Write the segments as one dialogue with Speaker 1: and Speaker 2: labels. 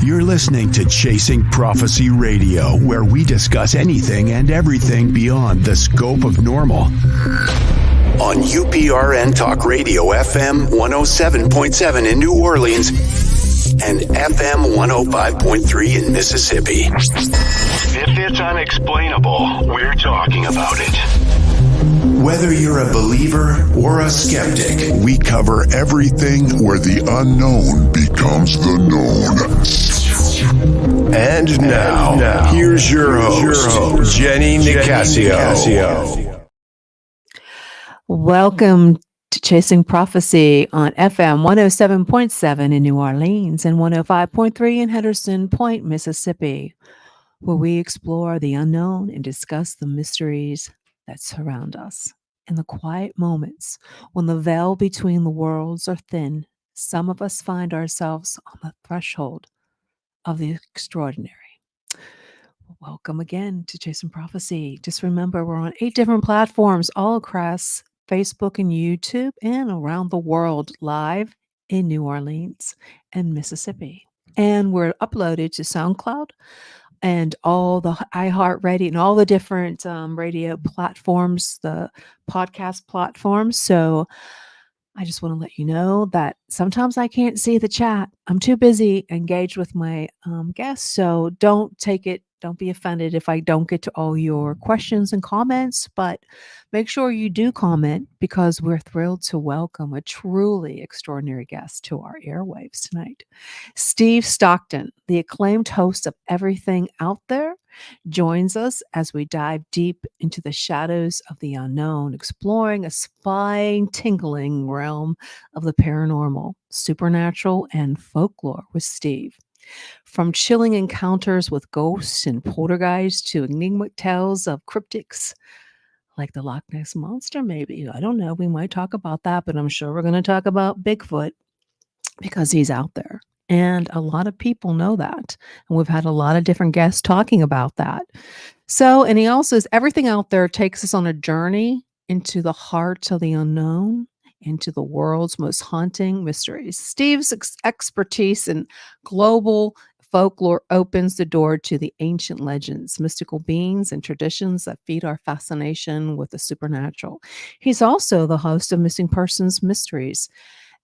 Speaker 1: You're listening to Chasing Prophecy Radio, where we discuss anything and everything beyond the scope of normal. On UPRN Talk Radio FM 107.7 in New Orleans and FM 105.3 in Mississippi.
Speaker 2: If it's unexplainable, we're talking about it.
Speaker 1: Whether you're a believer or a skeptic,
Speaker 3: we cover everything where the unknown becomes the known.
Speaker 1: And now, here's your host, Jenny Nicasio.
Speaker 4: Welcome to Chasing Prophecy on FM 107.7 in New Orleans and 105.3 in Henderson Point, Mississippi, where we explore the unknown and discuss the mysteries that surround us. In the quiet moments when the veil between the worlds are thin, some of us find ourselves on the threshold of the extraordinary. Welcome again to Chasing Prophecy. Just remember, we're on 8 different platforms all across Facebook and YouTube and around the world, live in New Orleans and Mississippi. And we're uploaded to SoundCloud and all the iHeartRadio and all the different radio platforms, the podcast platforms. So I just want to let you know that sometimes I can't see the chat. I'm too busy engaged with my guests. So don't be offended if I don't get to all your questions and comments, but make sure you do comment because we're thrilled to welcome a truly extraordinary guest to our airwaves tonight. Steve Stockton, the acclaimed host of Everything Out There, joins us as we dive deep into the shadows of the unknown, exploring a spine-tingling realm of the paranormal, supernatural, and folklore with Steve. From chilling encounters with ghosts and poltergeists to enigmatic tales of cryptics like the Loch Ness Monster, maybe. I don't know. We might talk about that, but I'm sure we're going to talk about Bigfoot because he's out there. And a lot of people know that. And we've had a lot of different guests talking about that. So, and he also says everything out there takes us on a journey into the heart of the unknown, into the world's most haunting mysteries. Steve's expertise in global folklore opens the door to the ancient legends, mystical beings, and traditions that feed our fascination with the supernatural. He's also the host of Missing Persons Mysteries.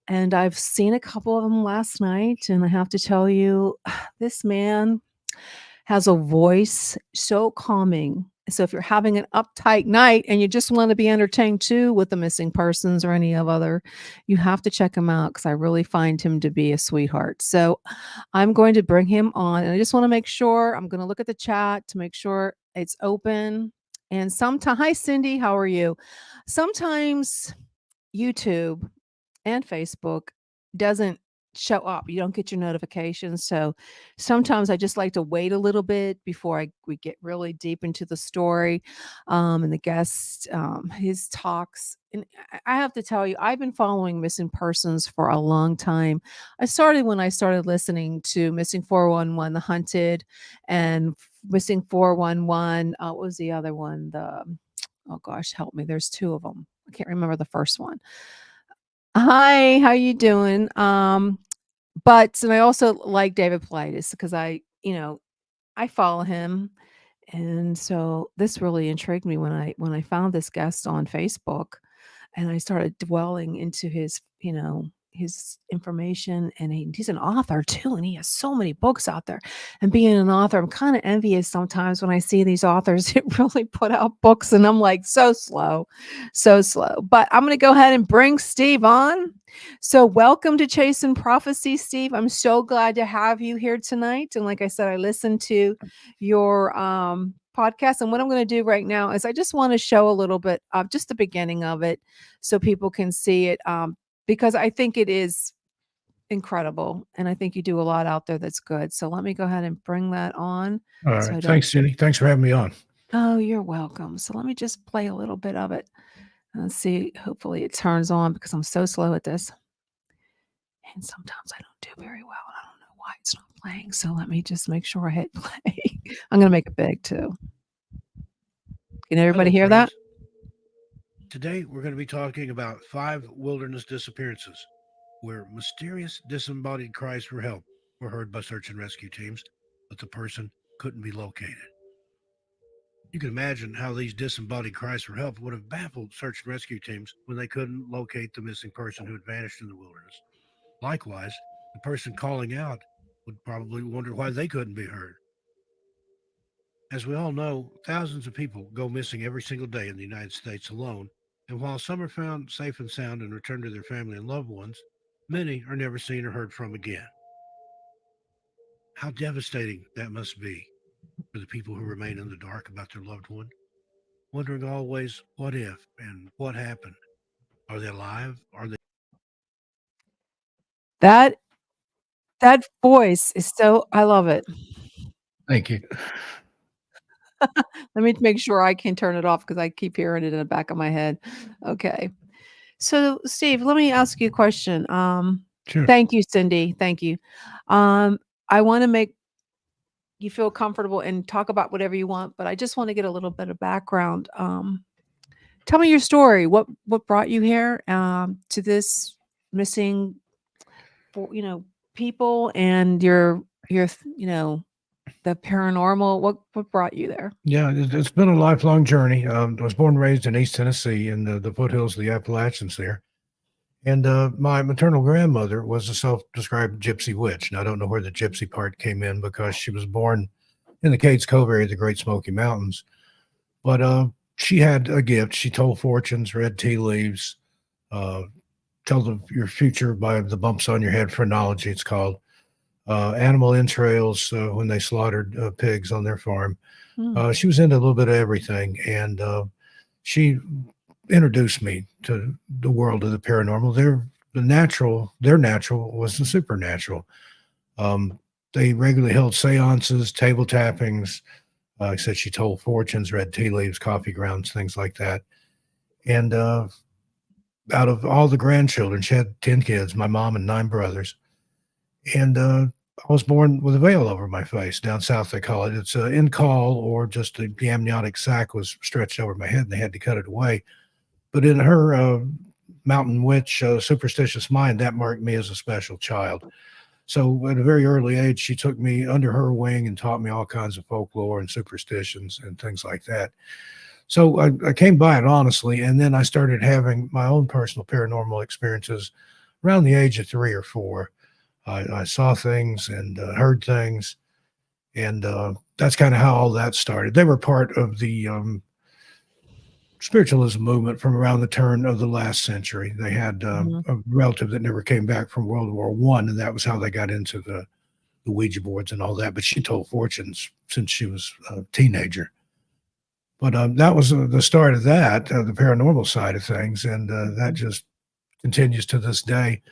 Speaker 4: And I've seen a couple of them last night, and I have to tell you, this man has a voice so calming. So if you're having an uptight night and you just want to be entertained too with the Missing Persons or any of other, you have to check him out because I really find him to be a sweetheart. So I'm going to bring him on, and I just want to make sure, I'm going to look at the chat to make sure it's open. And sometimes, hi Cindy, how are you? Sometimes YouTube and Facebook doesn't show up. You don't get your notifications. So sometimes I just like to wait a little bit before we get really deep into the story and the guest, his talks. And I have to tell you, I've been following Missing Persons for a long time. I started when I started listening to Missing 411, The Hunted, and Missing 411. What was the other one? Oh gosh, help me. There's 2 of them. I can't remember the first one. Hi, how you doing? But and I also like David Paulides because I follow him, and so this really intrigued me when I found this guest on Facebook, and I started dwelling into his his information, and he's an author too, and he has so many books out there. And being an author, I'm kind of envious sometimes when I see these authors that really put out books, and I'm like, so slow. But I'm going to go ahead and bring Steve on. So welcome to Chasing Prophecy, Steve. I'm so glad to have you here tonight. And like I said, I listened to your podcast, and what I'm going to do right now is I just want to show a little bit of just the beginning of it so people can see it. Because I think it is incredible, and I think you do a lot out there that's good. So let me go ahead and bring that on.
Speaker 5: All right. Thanks, Jenny. Thanks for having me on.
Speaker 4: Oh, you're welcome. So let me just play a little bit of it. Let's see. Hopefully it turns on because I'm so slow at this. And sometimes I don't do very well. I don't know why it's not playing. So let me just make sure I hit play. I'm going to make it big too. Can everybody hear that?
Speaker 5: Today, we're going to be talking about 5 wilderness disappearances. where mysterious disembodied cries for help were heard by search and rescue teams, but the person couldn't be located. You can imagine how these disembodied cries for help would have baffled search and rescue teams when they couldn't locate the missing person who had vanished in the wilderness. Likewise, the person calling out would probably wonder why they couldn't be heard. As we all know, thousands of people go missing every single day in the United States alone, and while some are found safe and sound and return to their family and loved ones, many are never seen or heard from again. How devastating that must be for the people who remain in the dark about their loved one, wondering always what if and what happened. Are they alive? Are they?
Speaker 4: That voice is so, I love it.
Speaker 5: Thank you.
Speaker 4: Let me make sure I can turn it off because I keep hearing it in the back of my head. Okay. So, Steve, let me ask you a question.
Speaker 5: Sure.
Speaker 4: Thank you, Cindy. Thank you. I want to make you feel comfortable and talk about whatever you want, but I just want to get a little bit of background. Tell me your story. What brought you here to this missing, people, and your the paranormal. What brought you there?
Speaker 5: Yeah, it's been a lifelong journey. I was born and raised in East Tennessee in the foothills of the Appalachians there. And my maternal grandmother was a self-described gypsy witch. Now, I don't know where the gypsy part came in because she was born in the Cades Cove area of the Great Smoky Mountains. But she had a gift. She told fortunes, read tea leaves, tell your future by the bumps on your head, phrenology it's called. Animal entrails when they slaughtered pigs on their farm. She was into a little bit of everything, and she introduced me to the world of the paranormal. Their natural was the supernatural. They regularly held seances, table tappings. Like I said, she told fortunes, read tea leaves, coffee grounds, things like that. And out of all the grandchildren, she had 10 kids, my mom and 9 brothers. And I was born with a veil over my face. Down south, they call it. It's an in-call, or just the amniotic sac was stretched over my head, and they had to cut it away. But in her mountain witch superstitious mind, that marked me as a special child. So at a very early age, she took me under her wing and taught me all kinds of folklore and superstitions and things like that. So I came by it honestly, and then I started having my own personal paranormal experiences around the age of 3 or 4. I saw things and heard things, and that's kind of how all that started. They were part of the spiritualism movement from around the turn of the last century. They had a relative that never came back from World War I, and that was how they got into the Ouija boards and all that. But she told fortunes since she was a teenager. But that was the start of that, the paranormal side of things, and that just continues to this day.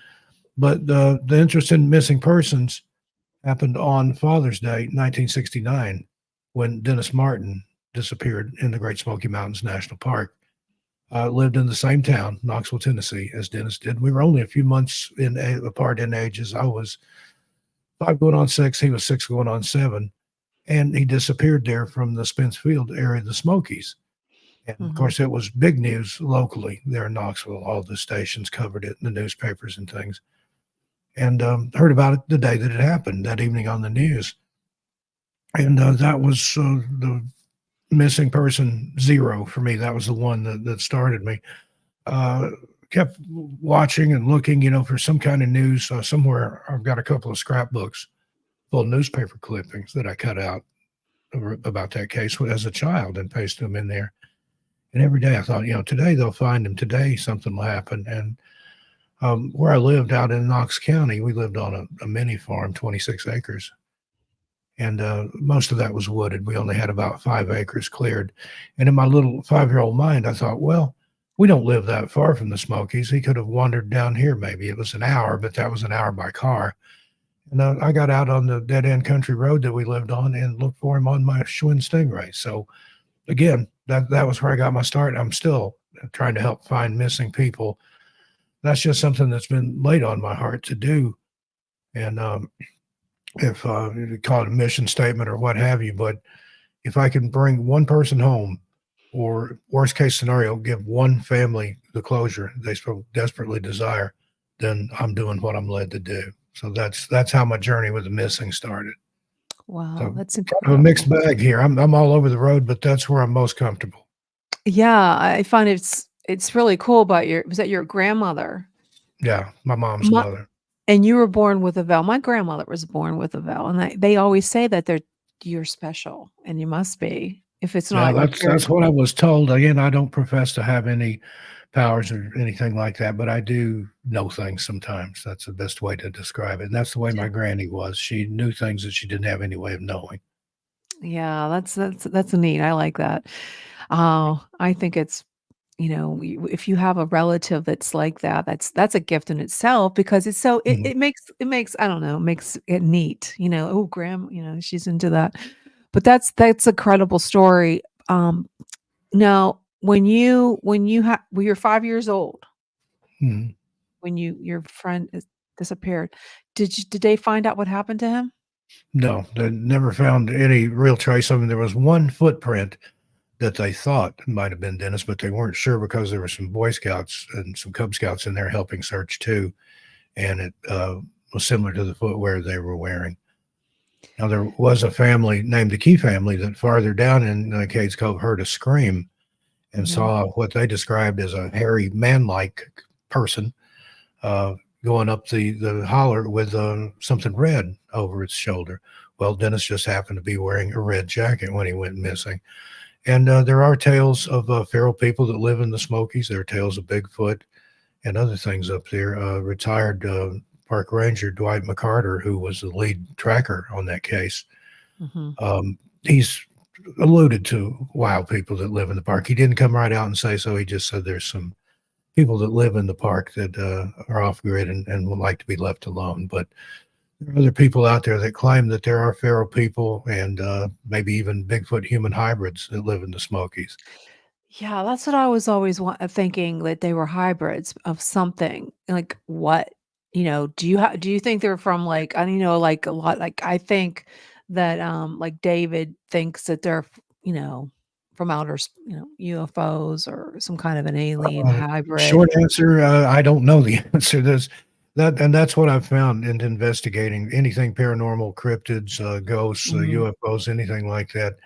Speaker 5: But the interest in missing persons happened on Father's Day, 1969, when Dennis Martin disappeared in the Great Smoky Mountains National Park. Lived in the same town, Knoxville, Tennessee, as Dennis did. We were only a few months apart in ages. I was 5 going on 6. He was 6 going on 7. And he disappeared there from the Spence Field area of the Smokies. And of course, it was big news locally there in Knoxville. All the stations covered it in the newspapers and things. And heard about it the day that it happened, that evening on the news. And that was the missing person 0 for me. That was the one that started me. Kept watching and looking, for some kind of news. Somewhere I've got a couple of scrapbooks full of newspaper clippings that I cut out about that case as a child and pasted them in there. And every day I thought, today they'll find him. Today something will happen. And where I lived out in Knox County, we lived on a mini farm, 26 acres. And most of that was wooded. We only had about 5 acres cleared. And in my little 5-year-old mind, I thought, well, we don't live that far from the Smokies. He could have wandered down here. Maybe it was an hour, but that was an hour by car. And I got out on the dead-end country road that we lived on and looked for him on my Schwinn Stingray. So again, that was where I got my start. I'm still trying to help find missing people. That's just something that's been laid on my heart to do. And if you call it a mission statement or what have you, but if I can bring one person home, or worst case scenario, give one family the closure they so desperately desire, then I'm doing what I'm led to do. So that's how my journey with the missing started.
Speaker 4: Wow,
Speaker 5: So
Speaker 4: that's
Speaker 5: kind of a mixed
Speaker 4: incredible.
Speaker 5: bag here. I'm all over the road, but that's where I'm most comfortable.
Speaker 4: Yeah, I find it's really cool about was that your grandmother?
Speaker 5: Yeah, my mom's
Speaker 4: My
Speaker 5: mother.
Speaker 4: And you were born with a veil. My grandmother was born with a veil, and they always say that you're special, and you must be. If it's
Speaker 5: Yeah,
Speaker 4: not your
Speaker 5: that's what I was told. Again, I don't profess to have any powers or anything like that, but I do know things sometimes. That's the best way to describe it. And that's the way my granny was. She knew things that she didn't have any way of knowing.
Speaker 4: Yeah, that's neat. I like that. I think it's if you have a relative that's like that, that's a gift in itself because it's so
Speaker 5: Mhm.
Speaker 4: it makes I don't know, makes it neat. Oh, grandma, she's into that. But that's a credible story. Now, when you're 5 years old,
Speaker 5: Mhm.
Speaker 4: when your friend disappeared, did they find out what happened to him?
Speaker 5: No, they never found any real trace of him. There was one footprint that they thought might have been Dennis, but they weren't sure because there were some Boy Scouts and some Cub Scouts in there helping search too, and it was similar to the footwear they were wearing. Now, there was a family named the Key family that farther down in Cades Cove heard a scream and
Speaker 4: Mhm.
Speaker 5: saw what they described as a hairy man-like person uh, going up the holler with something red over its shoulder. Well, Dennis just happened to be wearing a red jacket when he went missing. And there are tales of feral people that live in the Smokies. There are tales of Bigfoot and other things up there. Retired park ranger Dwight McCarter, who was the lead tracker on that case,
Speaker 4: Mhm.
Speaker 5: he's alluded to wild people that live in the park. He didn't come right out and say so. He just said there's some people that live in the park that are off grid and would like to be left alone. But there are other people out there that claim that there are feral people and maybe even Bigfoot human hybrids that live in the Smokies.
Speaker 4: Yeah, that's what I was always thinking that they were hybrids of something. Like what? Do you think they're from like I don't know like a lot like I think that like David thinks that they're from UFOs or some kind of an alien hybrid.
Speaker 5: Short answer, I don't know the answer. And that's what I've found in investigating anything paranormal, cryptids, ghosts,
Speaker 4: Mhm.
Speaker 5: UFOs, anything like that.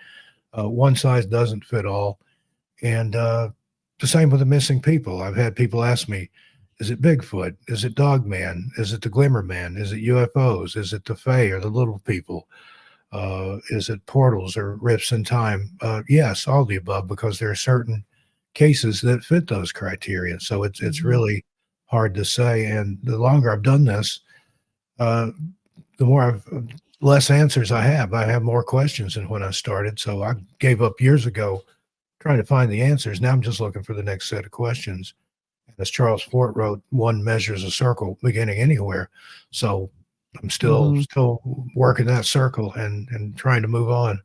Speaker 5: One size doesn't fit all. And the same with the missing people. I've had people ask me, is it Bigfoot? Is it Dogman? Is it the Glimmer Man? Is it UFOs? Is it the Fae or the little people? Is it portals or rifts in time? Yes, all the above, because there are certain cases that fit those criteria. So it's
Speaker 4: Mhm.
Speaker 5: really hard to say. And the longer I've done this, uh, the more less answers I have. I have more questions than when I started. So I gave up years ago trying to find the answers. Now I'm just looking for the next set of questions. And as Charles Fort wrote, one measures a circle beginning anywhere. So I'm
Speaker 4: Mhm.
Speaker 5: still working that circle and trying to move on.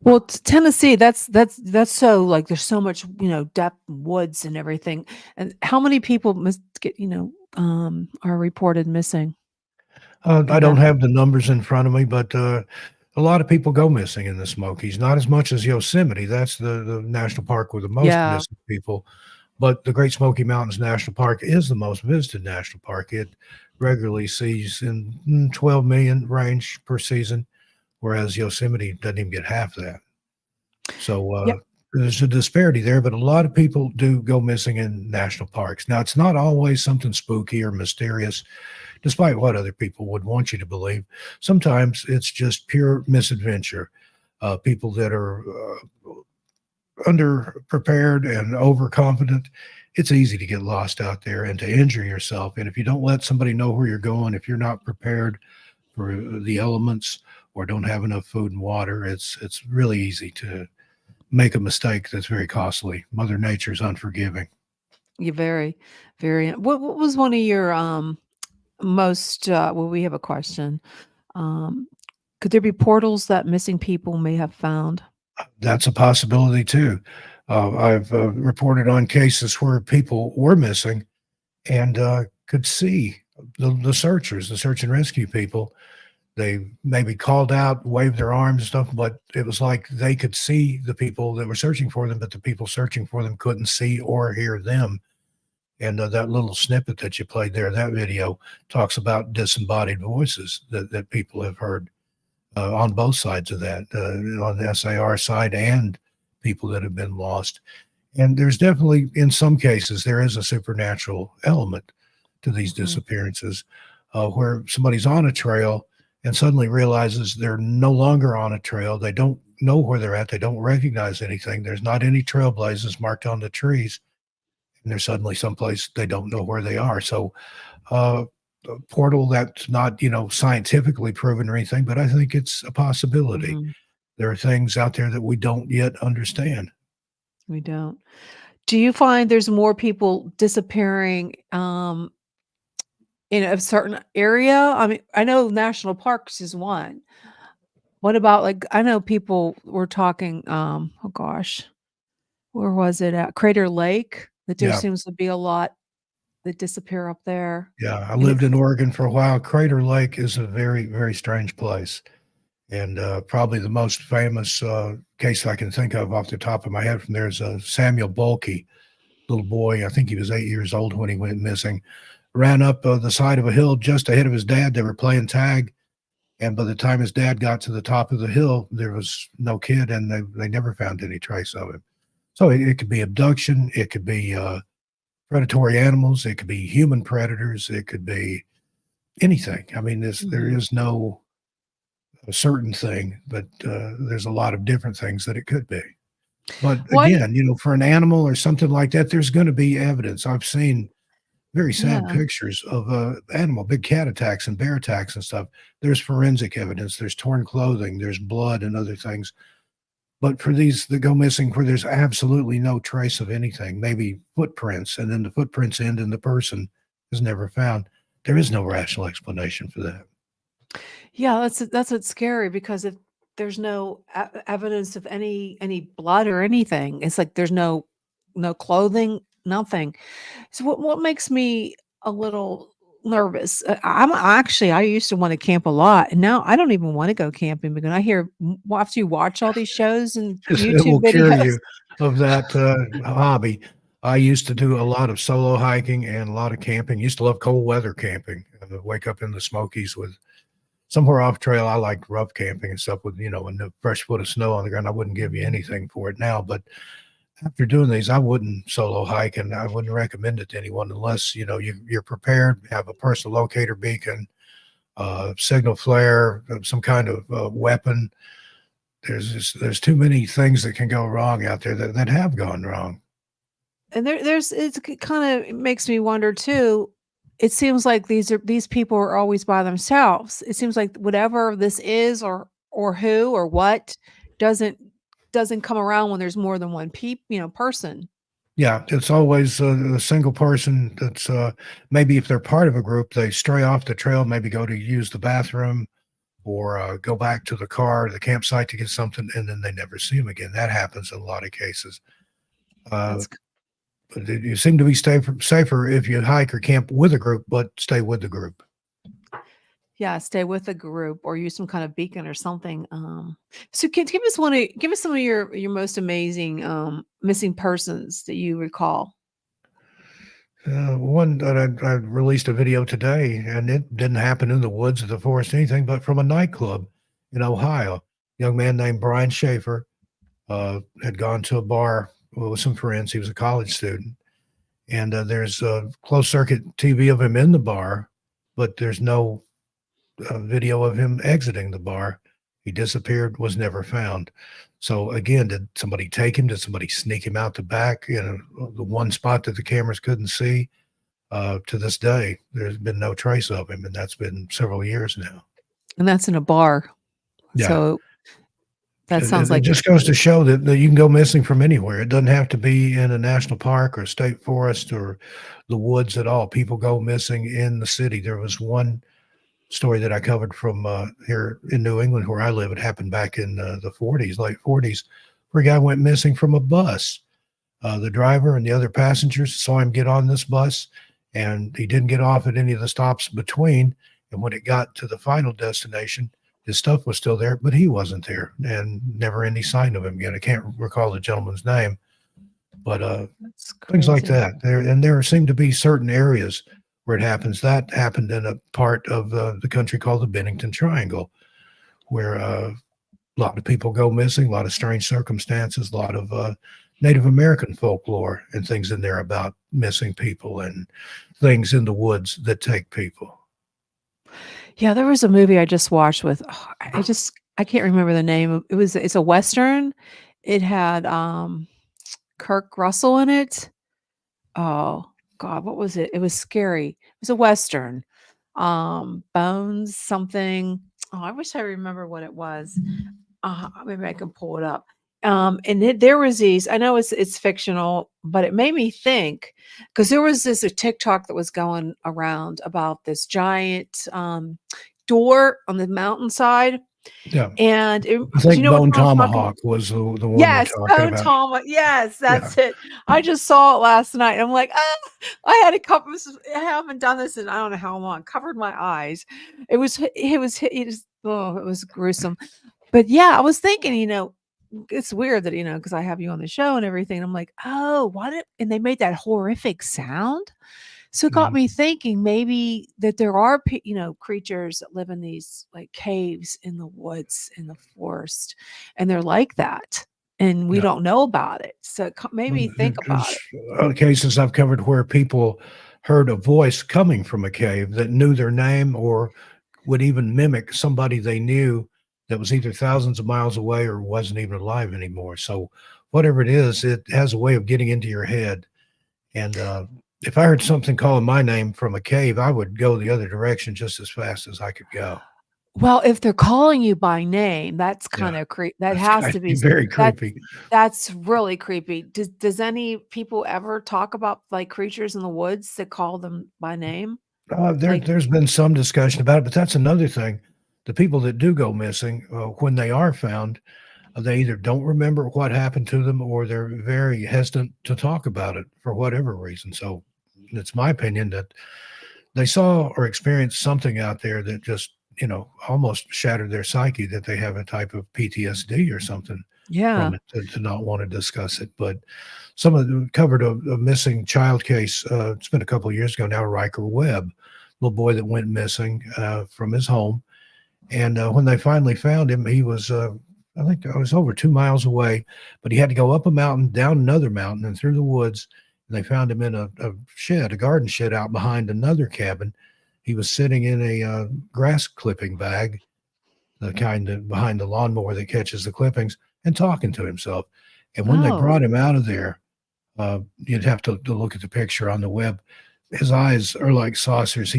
Speaker 4: Well, Tennessee, that's so like there's so much, depth woods and everything. And how many people must get, are reported missing
Speaker 5: I
Speaker 4: in
Speaker 5: don't
Speaker 4: that?
Speaker 5: have the numbers in front of me, but a lot of people go missing in the Smokies. Not as much as Yosemite. That's the national park with the most
Speaker 4: Yeah.
Speaker 5: missing people. But the Great Smoky Mountains National Park is the most visited national park. It regularly sees in 12 million range per season, whereas Yosemite doesn't even get half that. So
Speaker 4: Yep.
Speaker 5: there's a disparity there, but a lot of people do go missing in national parks. Now, it's not always something spooky or mysterious, despite what other people would want you to believe. Sometimes it's just pure misadventure. People that are underprepared and overconfident, it's easy to get lost out there and to injure yourself. And if you don't let somebody know where you're going, if you're not prepared for the elements or don't have enough food and water, it's really easy to make a mistake that's very costly. Mother Nature's unforgiving.
Speaker 4: You're very, very. What was one of your most? Well, we have a question. Um, could there be portals that missing people may have found?
Speaker 5: That's a possibility too. I've reported on cases where people were missing and could see the searchers, the search and rescue people. They maybe called out, waved their arms and stuff, but it was like they could see the people that were searching for them, but the people searching for them couldn't see or hear them. And that little snippet that you played there, that video talks about disembodied voices that people have heard on both sides of that, on the SAR side and people that have been lost. And there's definitely, in some cases, there is a supernatural element to these disappearances, where somebody's on a trail and suddenly realizes they're no longer on a trail. They don't know where they're at. They don't recognize anything. There's not any trailblazers marked on the trees. And they're suddenly someplace they don't know where they are. So a portal that's not, scientifically proven or anything, but I think it's a possibility. There are things out there that we don't yet understand.
Speaker 4: We don't. Do you find there's more people disappearing in a certain area? I mean, I know national parks is one. What about I know people were talking, oh gosh, where was it at? Crater Lake, that there
Speaker 5: Yeah.
Speaker 4: seems to be a lot that disappear up there.
Speaker 5: Yeah. I lived in Oregon for a while. Crater Lake is a very, very strange place. And probably the most famous case I can think of off the top of my head from there is Samuel Bulkey, little boy. I think he was 8 years old when he went missing. Ran up the side of a hill just ahead of his dad. They were playing tag. And by the time his dad got to the top of the hill, there was no kid, and they never found any trace of him. So it could be abduction. It could be predatory animals. It could be human predators. It could be anything. I mean, there is no a certain thing, but there's a lot of different things that it could be. But again, for an animal or something like that, there's going to be evidence. I've seen very sad pictures of animal, big cat attacks and bear attacks and stuff. There's forensic evidence. There's torn clothing. There's blood and other things. But for these that go missing where there's absolutely no trace of anything, maybe footprints, and then the footprints end and the person is never found, there is no rational explanation for that.
Speaker 4: Yeah, that's what's scary, because if there's no evidence of any blood or anything, it's like there's no clothing, nothing. So what makes me a little nervous? I used to want to camp a lot, and now I don't even want to go camping, because I hear after you watch all these shows and
Speaker 5: It will
Speaker 4: YouTube
Speaker 5: cure
Speaker 4: videos.
Speaker 5: you of that hobby. I used to do a lot of solo hiking and a lot of camping. Used to love cold weather camping. Wake up in the Smokies with somewhere off trail. I like rough camping and stuff with, when the fresh foot of snow on the ground. I wouldn't give you anything for it now, but after doing these, I wouldn't solo hike, and I wouldn't recommend it to anyone unless, you're prepared, have a personal locator beacon, signal flare, some kind of weapon. There's too many things that can go wrong out there that have gone wrong.
Speaker 4: And it makes me wonder too. It seems like these people are always by themselves. It seems like whatever this is, or who or what, doesn't come around when there's more than one person.
Speaker 5: Yeah, it's always a single person that's maybe if they're part of a group, they stray off the trail, maybe go to use the bathroom or go back to the car, the campsite to get something, and then they never see them again. That happens in a lot of cases. But you seem to be safer if you hike or camp with a group, but stay with the group.
Speaker 4: Yeah, stay with a group or use some kind of beacon or something. So give us some of your most amazing missing persons that you recall.
Speaker 5: One that I released a video today, and it didn't happen in the woods or the forest or anything, but from a nightclub in Ohio. A young man named Brian Schaefer had gone to a bar with some friends. He was a college student. And there's a closed circuit TV of him in the bar, but there's no video of him exiting the bar. He disappeared, was never found. So again, did somebody take him? Did somebody sneak him out the back? The one spot that the cameras couldn't see. To this day, there's been no trace of him, and that's been several years now.
Speaker 4: And that's in a bar.
Speaker 5: Yeah.
Speaker 4: So that sounds like
Speaker 5: it just goes to show that you can go missing from anywhere. It doesn't have to be in a national park or a state forest or the woods at all. People go missing in the city. There was one story that I covered from here in New England where I live. It happened back in the 40s, late 40s, where a guy went missing from a bus. The driver and the other passengers saw him get on this bus, and he didn't get off at any of the stops between. And when it got to the final destination, his stuff was still there, but he wasn't there, and never any sign of him again. I can't recall the gentleman's name. But
Speaker 4: That's
Speaker 5: things like
Speaker 4: crazy.
Speaker 5: that. There seem to be certain areas where it happens. That happened in a part of the country called the Bennington Triangle, where a lot of people go missing, a lot of strange circumstances, a lot of Native American folklore and things in there about missing people and things in the woods that take people.
Speaker 4: Yeah, there was a movie I just watched with I can't remember the name. It's a Western. It had Kirk Russell in it. Oh God, what was it? It was scary. It was a Western. Bones something. Oh, I wish I remember what it was. Maybe I can pull it up. There was these. I know it's fictional, but it made me think because there was a TikTok that was going around about this giant door on the mountainside,
Speaker 5: Yeah.
Speaker 4: and do
Speaker 5: I
Speaker 4: you
Speaker 5: think
Speaker 4: know what
Speaker 5: Bone
Speaker 4: I'm talking about?
Speaker 5: Tomahawk was the one you're
Speaker 4: Yes,
Speaker 5: talking
Speaker 4: Bone
Speaker 5: about.
Speaker 4: Tomahawk. Yes,
Speaker 5: Yeah.
Speaker 4: that's it. I just saw it last night. I'm like, I had a couple. I haven't done this in I don't know how long. Covered my eyes. Oh, it was gruesome. But yeah, I was thinking, it's weird that, because I have you on the show and everything. I'm like, oh, and they made that horrific sound. So it got
Speaker 5: Mhm.
Speaker 4: me thinking maybe that there are, creatures that live in these like caves in the woods, in the forest, and they're like that. And we
Speaker 5: Yeah.
Speaker 4: don't know about it. So it made me think about
Speaker 5: There's
Speaker 4: it.
Speaker 5: other cases I've covered where people heard a voice coming from a cave that knew their name or would even mimic somebody they knew that was either thousands of miles away or wasn't even alive anymore. So whatever it is, it has a way of getting into your head. And if I heard something calling my name from a cave, I would go the other direction just as fast as I could go.
Speaker 4: Well, if they're calling you by name, that's
Speaker 5: Yeah,
Speaker 4: kind of that
Speaker 5: that's
Speaker 4: has
Speaker 5: kind
Speaker 4: to be
Speaker 5: of very
Speaker 4: that
Speaker 5: creepy.
Speaker 4: that's really creepy. Does any people ever talk about like creatures in the woods that call them by name? Like,
Speaker 5: There's been some discussion about it, but that's another thing. The people that do go missing, when they are found, they either don't remember what happened to them or they're very hesitant to talk about it for whatever reason. So it's my opinion that they saw or experienced something out there that just, almost shattered their psyche, that they have a type of PTSD or something from
Speaker 4: yeah.
Speaker 5: it to not want to discuss it. But some of them covered a missing child case. It's been a couple of years ago now, Riker Webb, little boy that went missing from his home. And when they finally found him, he was, I think I was over 2 miles away, but he had to go up a mountain, down another mountain, and through the woods. And they found him in a shed, a garden shed out behind another cabin. He was sitting in a grass clipping bag, the kind of behind the lawnmower that catches the clippings, and talking to himself. And when they
Speaker 4: Oh,
Speaker 5: brought him out of there, you'd have to look at the picture on the web. His eyes are like saucers.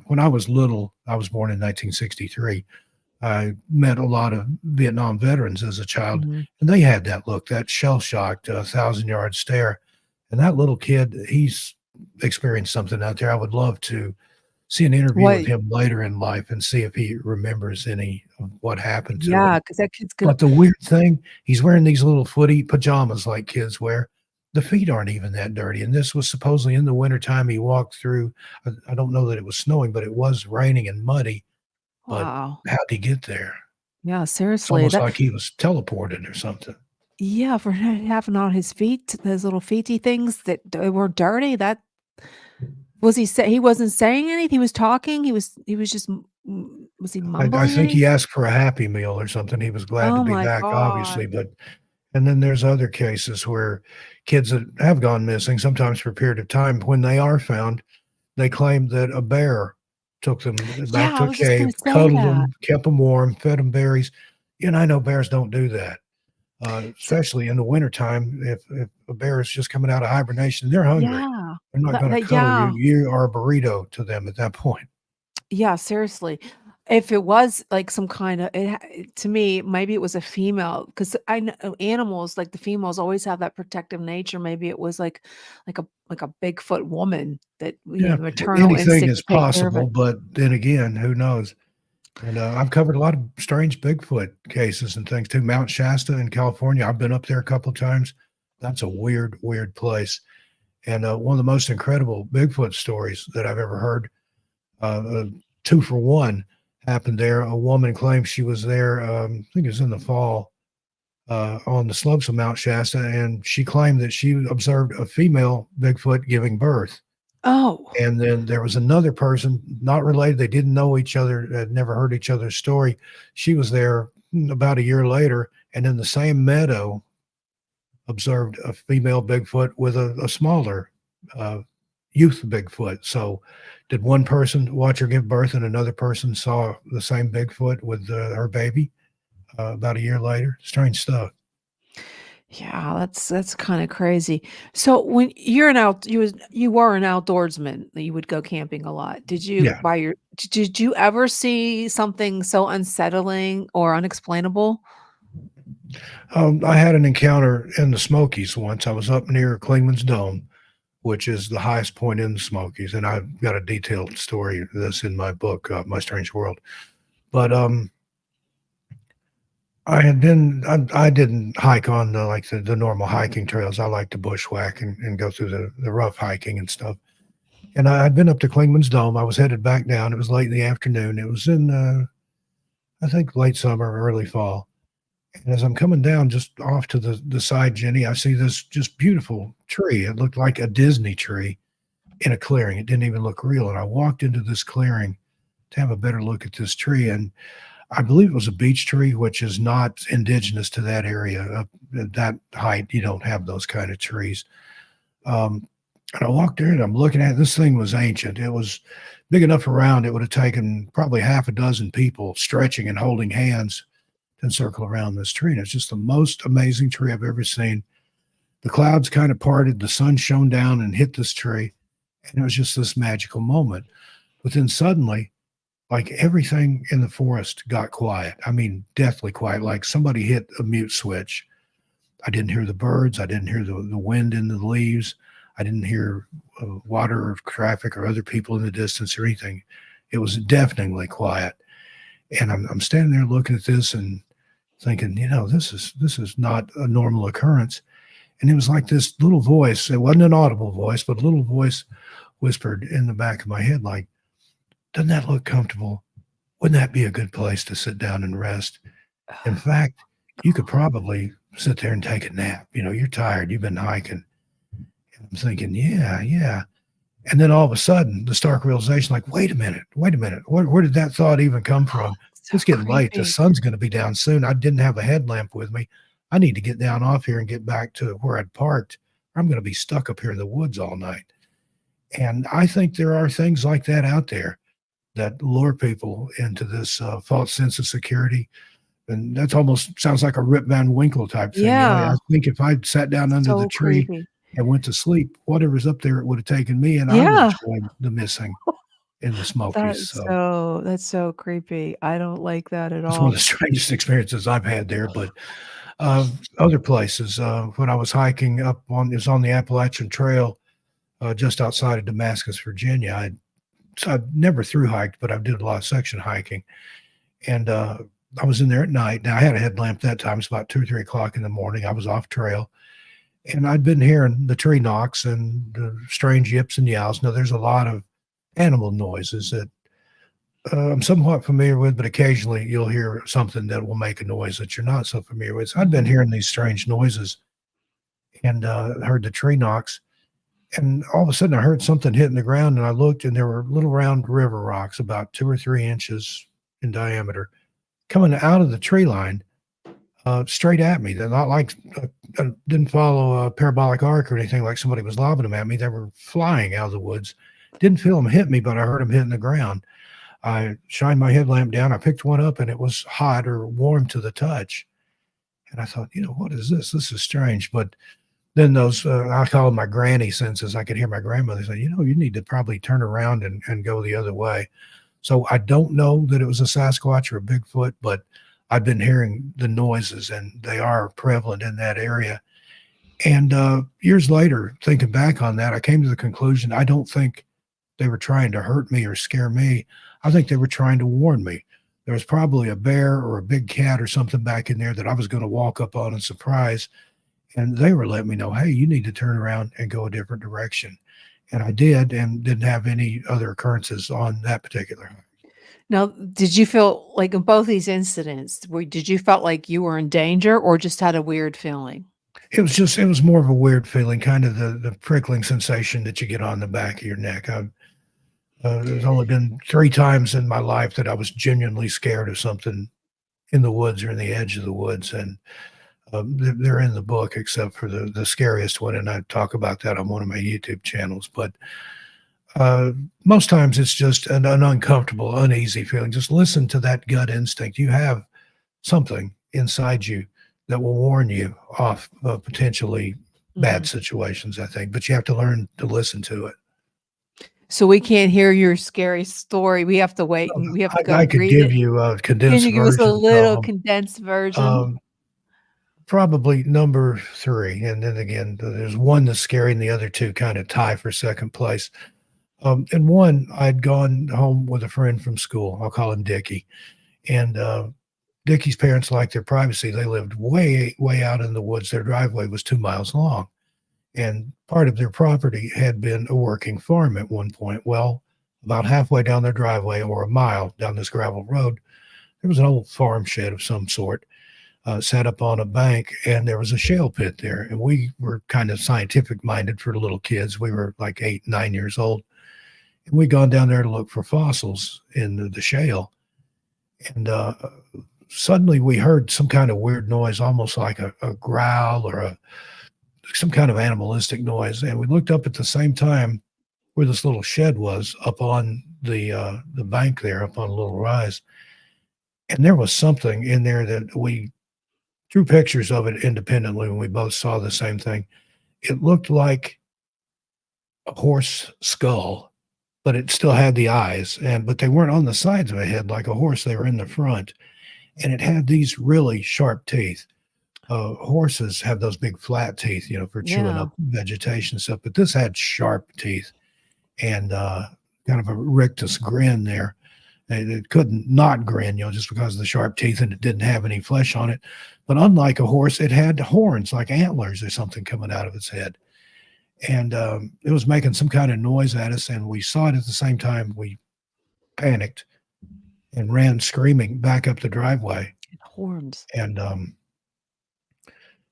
Speaker 5: When I was little, I was born in 1963. I met a lot of Vietnam veterans as a child,
Speaker 4: mhm.
Speaker 5: and they had that look, that shell-shocked, 1,000-yard stare. And that little kid, he's experienced something out there. I would love to see an interview with
Speaker 4: What?
Speaker 5: him later in life and see if he remembers any of what happened to
Speaker 4: Yeah,
Speaker 5: him.
Speaker 4: because that kid's gonna.
Speaker 5: But the weird thing, he's wearing these little footy pajamas like kids wear. The feet aren't even that dirty. And this was supposedly in the wintertime. He walked through, I don't know that it was snowing, but it was raining and muddy. But
Speaker 4: Wow.
Speaker 5: how'd he get there?
Speaker 4: Yeah,
Speaker 5: It's
Speaker 4: seriously.
Speaker 5: almost like he was teleported or something.
Speaker 4: Yeah, for having on his feet, those little feety things that they were dirty. That he wasn't saying anything. He was talking. He was just was he
Speaker 5: I
Speaker 4: mumbling
Speaker 5: think
Speaker 4: any?
Speaker 5: he asked for a Happy Meal or something. He was glad to
Speaker 4: Oh
Speaker 5: be
Speaker 4: my
Speaker 5: back,
Speaker 4: god.
Speaker 5: obviously. And then there's other cases where kids that have gone missing, sometimes for a period of time, when they are found, they claim that a bear took them back
Speaker 4: Yeah,
Speaker 5: to
Speaker 4: I
Speaker 5: a
Speaker 4: was just
Speaker 5: cave,
Speaker 4: gonna say
Speaker 5: cuddled
Speaker 4: that.
Speaker 5: them, kept them warm, fed them berries. And I know bears don't do that,
Speaker 4: So
Speaker 5: especially in the wintertime. If a bear is just coming out of hibernation, they're hungry.
Speaker 4: yeah.
Speaker 5: They're not
Speaker 4: That
Speaker 5: going to
Speaker 4: that
Speaker 5: cuddle you.
Speaker 4: yeah.
Speaker 5: You are a burrito to them at that point.
Speaker 4: Yeah, seriously. If it was like some kind of to me, maybe it was a female because I know animals like the females always have that protective nature. Maybe it was like a Bigfoot woman that
Speaker 5: Yeah,
Speaker 4: the maternal
Speaker 5: anything
Speaker 4: instinct
Speaker 5: is
Speaker 4: to take care of
Speaker 5: possible,
Speaker 4: it.
Speaker 5: but then again, who knows? And I've covered a lot of strange Bigfoot cases and things too. Mount Shasta in California, I've been up there a couple of times. That's a weird, weird place. And one of the most incredible Bigfoot stories that I've ever heard, two for one, happened there. A woman claimed she was there. I think it was in the fall. on the slopes of Mount Shasta, and she claimed that she observed a female Bigfoot giving birth.
Speaker 4: Oh,
Speaker 5: And then there was another person, not related. They didn't know each other, had never heard each other's story. She was there about a year later, and in the same meadow, observed a female Bigfoot with a smaller youth Bigfoot. So, did one person watch her give birth, and another person saw the same Bigfoot with her baby about a year later? Strange stuff.
Speaker 4: yeah, that's kind of crazy. So when you were an outdoorsman, you would go camping a lot.
Speaker 5: Yeah.
Speaker 4: Did you ever see something so unsettling or unexplainable?
Speaker 5: I had an encounter in the Smokies once. I was up near Clingman's Dome, which is the highest point in the Smokies, and I've got a detailed story of this in my book, My Strange World. But I didn't hike on the normal hiking trails. I like to bushwhack and go through the rough hiking and stuff. And I'd been up to Clingman's Dome. I was headed back down. It was late in the afternoon. It was in I think late summer, early fall. And as I'm coming down just off to the side, Jenny, I see this just beautiful tree. It looked like a Disney tree in a clearing. It didn't even look real. And I walked into this clearing to have a better look at this tree. And I believe it was a beech tree, which is not indigenous to that area. At that height, you don't have those kind of trees. And I walked there and I'm looking at it. This thing was ancient. It was big enough around. It would have taken probably half a dozen people stretching and holding hands to circle around this tree. And it's just the most amazing tree I've ever seen. The clouds kind of parted. The sun shone down and hit this tree. And it was just this magical moment. But then suddenly, like everything in the forest got quiet. I mean, deathly quiet, like somebody hit a mute switch. I didn't hear the birds. I didn't hear the wind in the leaves. I didn't hear water or traffic or other people in the distance or anything. It was deafeningly quiet. And I'm standing there looking at this and thinking, this is not a normal occurrence. And it was like this little voice. It wasn't an audible voice, but a little voice whispered in the back of my head, like, doesn't that look comfortable? Wouldn't that be a good place to sit down and rest? In fact, you could probably sit there and take a nap. You're tired. You've been hiking. And I'm thinking, yeah. And then all of a sudden, the stark realization, like, wait a minute. Where did that thought even come from?
Speaker 4: So
Speaker 5: It's getting late. The
Speaker 4: creepy.
Speaker 5: sun's going to be down soon. I didn't have a headlamp with me. I need to get down off here and get back to where I'd parked. I'm going to be stuck up here in the woods all night. And I think there are things like that out there that lure people into this false sense of security. And that almost sounds like a Rip Van Winkle type thing.
Speaker 4: Yeah.
Speaker 5: I think if I'd sat down under
Speaker 4: So
Speaker 5: the tree
Speaker 4: creepy.
Speaker 5: and went to sleep, whatever's up there, it would have taken me, and I would
Speaker 4: Yeah.
Speaker 5: have joined the missing in the Smokies.
Speaker 4: That's so creepy. I don't like that at
Speaker 5: That's one of
Speaker 4: all.
Speaker 5: the strangest experiences I've had there. But other places, when I was hiking it was on the Appalachian Trail just outside of Damascus, Virginia. I've never through hiked, but I did a lot of section hiking. And I was in there at night. Now I had a headlamp that time. It's about 2 or 3 o'clock in the morning. I was off trail. And I'd been hearing the tree knocks and the strange yips and yowls. Now, there's a lot of animal noises that I'm somewhat familiar with, but occasionally you'll hear something that will make a noise that you're not so familiar with. So I'd been hearing these strange noises and heard the tree knocks. And all of a sudden I heard something hitting the ground, and I looked, and there were little round river rocks about 2 or 3 inches in diameter coming out of the tree line straight at me. They're not like, didn't follow a parabolic arc or anything like somebody was lobbing them at me. They were flying out of the woods. Didn't feel them hit me, but I heard them hitting the ground. I shined my headlamp down. I picked one up, and it was hot or warm to the touch. And I thought, what is this? This is strange. But then those, I call them my granny senses. I could hear my grandmother say, you need to probably turn around and go the other way. So I don't know that it was a Sasquatch or a Bigfoot, but I've been hearing the noises, and they are prevalent in that area. And years later, thinking back on that, I came to the conclusion, I don't think they were trying to hurt me or scare me. I think they were trying to warn me. There was probably a bear or a big cat or something back in there that I was going to walk up on and surprise. And they were letting me know, hey, you need to turn around and go a different direction. And I did, and didn't have any other occurrences on that particular hike.
Speaker 4: Now, did you feel like in both these incidents, did you felt like you were in danger or just had a weird feeling?
Speaker 5: It was more of a weird feeling, kind of the prickling sensation that you get on the back of your neck. There's only been 3 times in my life that I was genuinely scared of something in the woods or in the edge of the woods, and they're in the book except for the scariest one, and I talk about that on one of my YouTube channels. But most times it's just an uncomfortable, uneasy feeling. Just listen to that gut instinct. You have something inside you that will warn you off of potentially bad situations, I think, but you have to learn to listen to it.
Speaker 4: So we can't hear your scary story. We have to wait and we have to
Speaker 5: I
Speaker 4: go
Speaker 5: could
Speaker 4: read
Speaker 5: give
Speaker 4: it.
Speaker 5: you a
Speaker 4: Can
Speaker 5: condensed
Speaker 4: you give us a
Speaker 5: version of
Speaker 4: little
Speaker 5: them.
Speaker 4: condensed version?
Speaker 5: Um, Probably number 3, and then again, there's one that's scary, and the other 2 kind of tie for second place. And one, I'd gone home with a friend from school. I'll call him Dickie, and Dickie's parents liked their privacy. They lived way, way out in the woods. Their driveway was 2 miles long, and part of their property had been a working farm at one point. Well, about halfway down their driveway, or a mile down this gravel road, there was an old farm shed of some sort, sat up on a bank, and there was a shale pit there. And we were kind of scientific minded for little kids. We were like 8, 9 years old. And we'd gone down there to look for fossils in the shale. And suddenly we heard some kind of weird noise, almost like a growl or some kind of animalistic noise. And we looked up at the same time where this little shed was, up on the bank there, up on a little rise. And there was something in there that we drew pictures of it independently when we both saw the same thing. It looked like a horse skull, but it still had the eyes, but they weren't on the sides of the head like a horse. They were in the front, and it had these really sharp teeth. Horses have those big flat teeth, for chewing up vegetation stuff, but this had sharp teeth and kind of a rictus grin there. It couldn't not grin, just because of the sharp teeth, and it didn't have any flesh on it. But unlike a horse, it had horns like antlers or something coming out of its head. And it was making some kind of noise at us, and we saw it at the same time. We panicked and ran screaming back up the driveway.
Speaker 4: Horns.
Speaker 5: And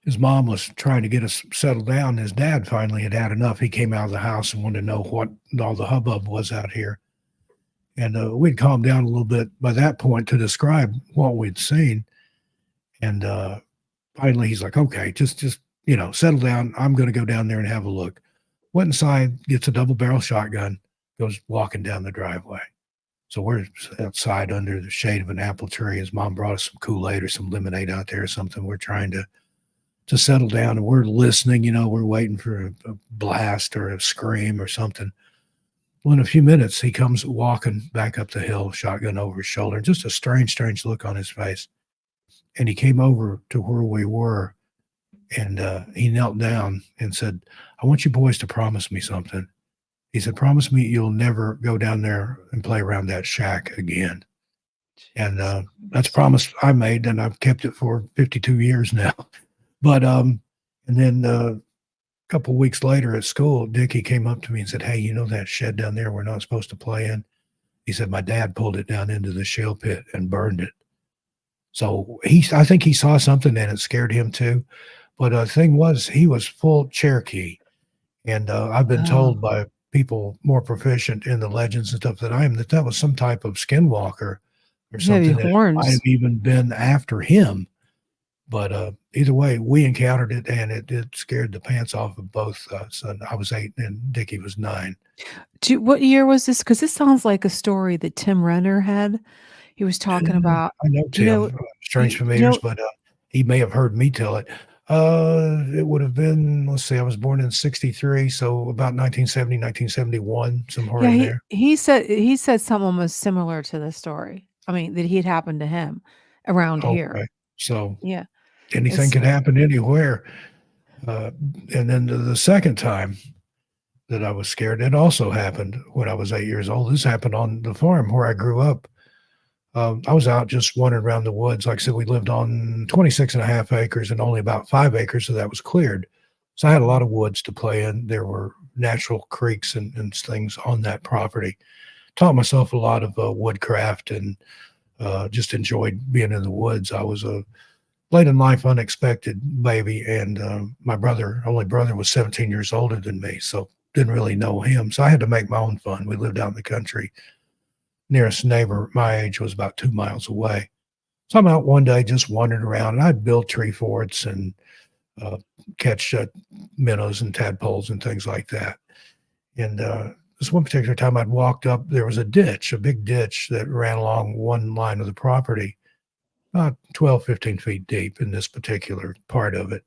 Speaker 5: his mom was trying to get us settled down. His dad finally had had enough. He came out of the house and wanted to know what all the hubbub was out here. And we'd calmed down a little bit by that point to describe what we'd seen. And finally, he's like, okay, just settle down. I'm going to go down there and have a look. Went inside, gets a double-barrel shotgun, goes walking down the driveway. So we're outside under the shade of an apple tree. His mom brought us some Kool-Aid or some lemonade out there or something. We're trying to settle down, and we're listening. We're waiting for a blast or a scream or something. Well, in a few minutes, he comes walking back up the hill, shotgun over his shoulder, just a strange look on his face. And he came over to where we were, and he knelt down and said, I want you boys to promise me something. He said, promise me you'll never go down there and play around that shack again. And that's a promise I made, and I've kept it for 52 years now. But and then a couple of weeks later at school, Dickie came up to me and said, hey, that shed down there we're not supposed to play in? He said, my dad pulled it down into the shale pit and burned it. So I think he saw something and it scared him too. But the thing was, he was full Cherokee. And I've been told by people more proficient in the legends and stuff than I am that was some type of skinwalker or something. That might have even been after him. But either way, we encountered it, and it scared the pants off of both us. And I was 8 and Dickie was 9.
Speaker 4: What year was this? Because this sounds like a story that Tim Renner had. He was talking about.
Speaker 5: I know Tim, strange familiars, but he may have heard me tell it. It would have been, let's see, I was born in 63, so about 1970, 1971, somewhere in there.
Speaker 4: He said something almost similar to the story. I mean, that he'd happened to him around here.
Speaker 5: So
Speaker 4: yeah,
Speaker 5: anything can happen anywhere. And then the second time that I was scared, it also happened when I was 8 years old. This happened on the farm where I grew up. I was out just wandering around the woods. Like I said, we lived on 26 and a half acres and only about 5 acres of that was cleared. So I had a lot of woods to play in. There were natural creeks and things on that property. taught myself a lot of woodcraft and just enjoyed being in the woods. I was a late in life unexpected baby, and my only brother, was 17 years older than me, so didn't really know him. So I had to make my own fun. We lived out in the country. Nearest neighbor my age was about 2 miles away. So I'm out one day just wandering around, and I'd build tree forts and catch minnows and tadpoles and things like that. And this one particular time I'd walked up, there was a big ditch that ran along one line of the property, about 12, 15 feet deep in this particular part of it.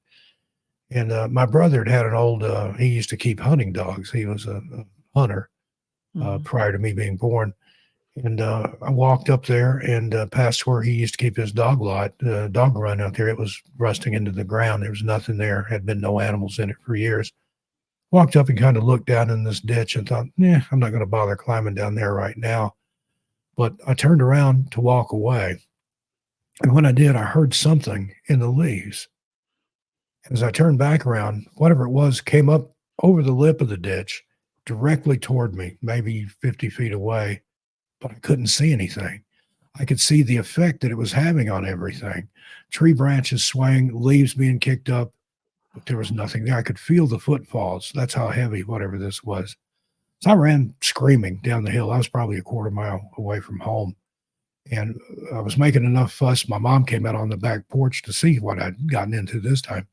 Speaker 5: And my brother had an old, he used to keep hunting dogs. He was a hunter prior to me being born. And I walked up there and past where he used to keep his dog run out there. It was rusting into the ground. There was nothing there, had been no animals in it for years. Walked up and kind of looked down in this ditch and thought, I'm not going to bother climbing down there right now. But I turned around to walk away. And when I did, I heard something in the leaves. As I turned back around, whatever it was came up over the lip of the ditch directly toward me, maybe 50 feet away, but I couldn't see anything. I could see the effect that it was having on everything. Tree branches swaying, leaves being kicked up, but there was nothing there. I could feel the footfalls. That's how heavy whatever this was. So I ran screaming down the hill. I was probably a quarter mile away from home. And I was making enough fuss. My mom came out on the back porch to see what I'd gotten into this time.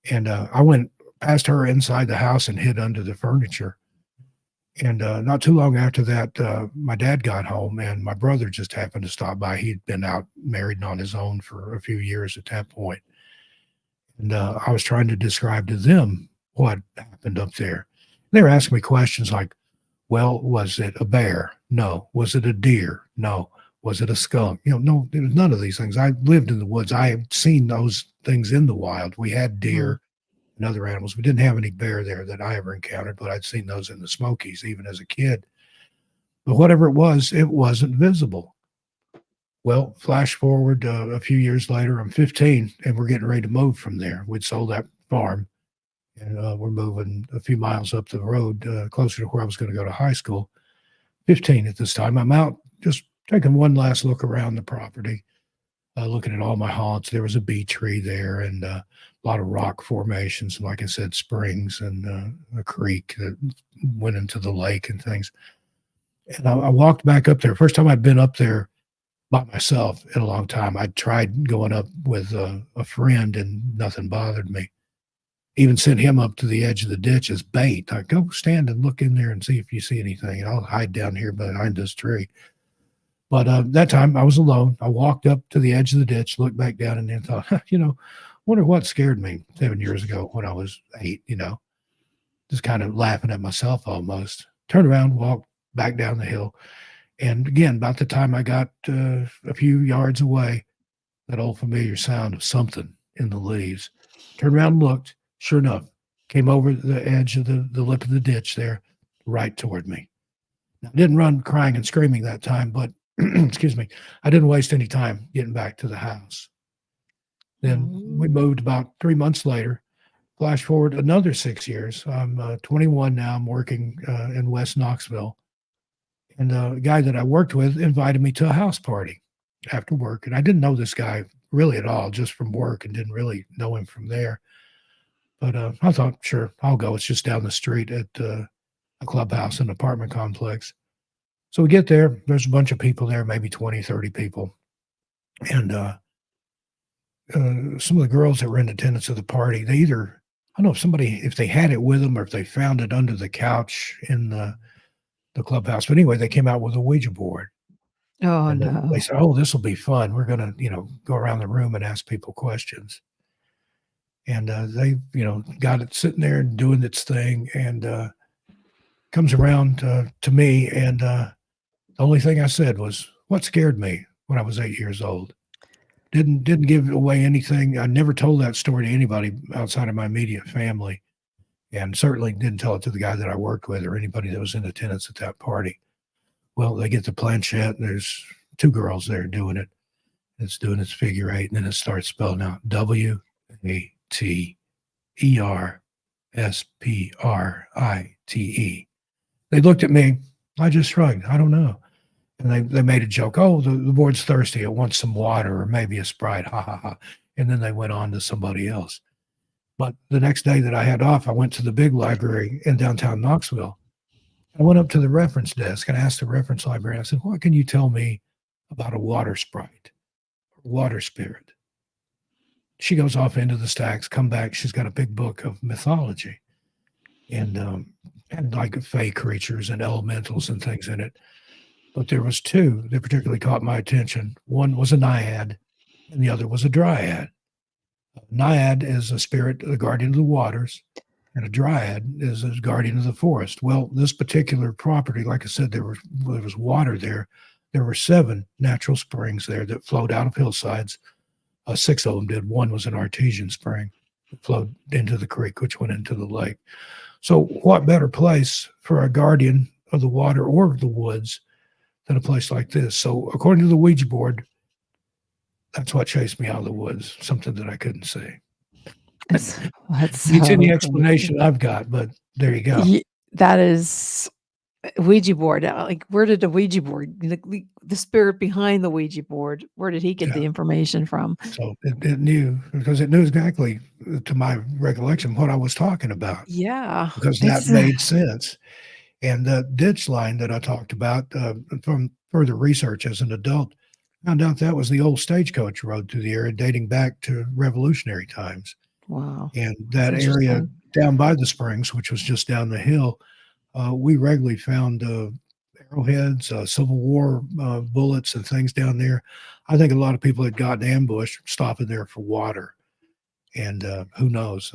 Speaker 5: And I went past her inside the house and hid under the furniture. And not too long after that, my dad got home and my brother just happened to stop by. He'd been out married and on his own for a few years at that point. And I was trying to describe to them what happened up there. They were asking me questions like, well, was it a bear? No. Was it a deer? No. Was it a skunk? No, there was none of these things. I lived in the woods. I had seen those things in the wild. We had deer and other animals. We didn't have any bear there that I ever encountered, but I'd seen those in the Smokies, even as a kid. But whatever it wasn't visible. Well, flash forward a few years later, I'm 15, and we're getting ready to move from there. We'd sold that farm, and we're moving a few miles up the road, closer to where I was going to go to high school. 15 at this time. I'm out just taking one last look around the property, looking at all my haunts. There was a bee tree there and a lot of rock formations, and like I said, springs and a creek that went into the lake and things. And I walked back up there. First time I'd been up there by myself in a long time. I'd tried going up with a friend and nothing bothered me. Even sent him up to the edge of the ditch as bait. I go stand and look in there and see if you see anything. And I'll hide down here behind this tree. But that time I was alone. I walked up to the edge of the ditch, looked back down and then thought, wonder what scared me 7 years ago when I was 8, just kind of laughing at myself almost. Turned around, walked back down the hill. And again, about the time I got a few yards away, that old familiar sound of something in the leaves. Turned around and looked. Sure enough, came over the edge of the lip of the ditch there, right toward me. Now, I didn't run crying and screaming that time, but excuse me, I didn't waste any time getting back to the house. Then we moved about 3 months later. Flash forward another 6 years. I'm 21 now. I'm working in West Knoxville. And the guy that I worked with invited me to a house party after work. And I didn't know this guy really at all, just from work, and didn't really know him from there. But I thought, sure, I'll go. It's just down the street at a clubhouse, an apartment complex. So we get there. There's a bunch of people there, maybe 20, 30 people. And some of the girls that were in attendance of the party, they either, I don't know if they had it with them or if they found it under the couch in the clubhouse. But anyway, they came out with a Ouija board.
Speaker 4: Oh,
Speaker 5: and
Speaker 4: no.
Speaker 5: They said, this will be fun. We're going to, go around the room and ask people questions. And they, got it sitting there and doing its thing, and comes around to me. And the only thing I said was, what scared me when I was 8 years old? Didn't give away anything. I never told that story to anybody outside of my immediate family, and certainly didn't tell it to the guy that I worked with or anybody that was in attendance at that party. Well, they get the planchette, and there's two girls there doing it. It's doing its figure eight, and then it starts spelling out WATERSPRITE. They looked at me, I just shrugged. I don't know. And they made a joke. Oh, the board's thirsty. It wants some water or maybe a Sprite. Ha ha ha. And then they went on to somebody else. But the next day that I had off, I went to the big library in downtown Knoxville. I went up to the reference desk and asked the reference librarian, I said, what can you tell me about a water sprite, water spirit? She goes off into the stacks, come back. She's got a big book of mythology and like fey creatures and elementals and things in it. But there was two that particularly caught my attention. One was a naiad and the other was a dryad. A naiad is a spirit, the guardian of the waters, and a dryad is a guardian of the forest. Well, this particular property, like I said, there was water there. There were 7 natural springs there that flowed out of hillsides. 6 of them did. One was an artesian spring that flowed into the creek, which went into the lake. So what better place for a guardian of the water or the woods than a place like this? So according to the Ouija board, that's what chased me out of the woods, something that I couldn't see.
Speaker 4: That's
Speaker 5: It's any explanation I've got, but there you go.
Speaker 4: That is Ouija board. Like, where did the Ouija board, the spirit behind the Ouija board, where did he get the information from?
Speaker 5: So it knew, because it knew exactly, to my recollection, what I was talking about.
Speaker 4: Yeah.
Speaker 5: Because that made sense. And the ditch line that I talked about, from further research as an adult, found out that was the old stagecoach road through the area dating back to Revolutionary times.
Speaker 4: Wow.
Speaker 5: And that area down by the springs, which was just down the hill, we regularly found arrowheads, Civil War bullets and things down there. I think a lot of people had gotten ambushed stopping there for water. And who knows?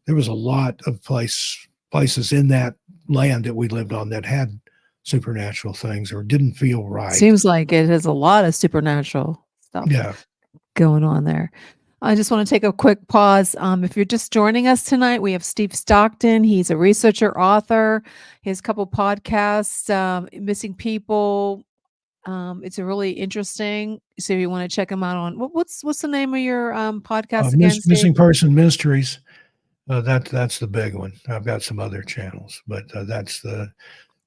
Speaker 5: There was a lot of places in that land that we lived on that had supernatural things or didn't feel right.
Speaker 4: Seems like it has a lot of supernatural stuff going on there. I just want to take a quick pause. If you're just joining us tonight, we have Steve Stockton. He's a researcher, author. He has a couple podcasts, Missing People. It's a really interesting. So if you want to check him out on what's the name of your podcast again?
Speaker 5: Missing Person Mysteries. That's the big one. I've got some other channels, but that's the.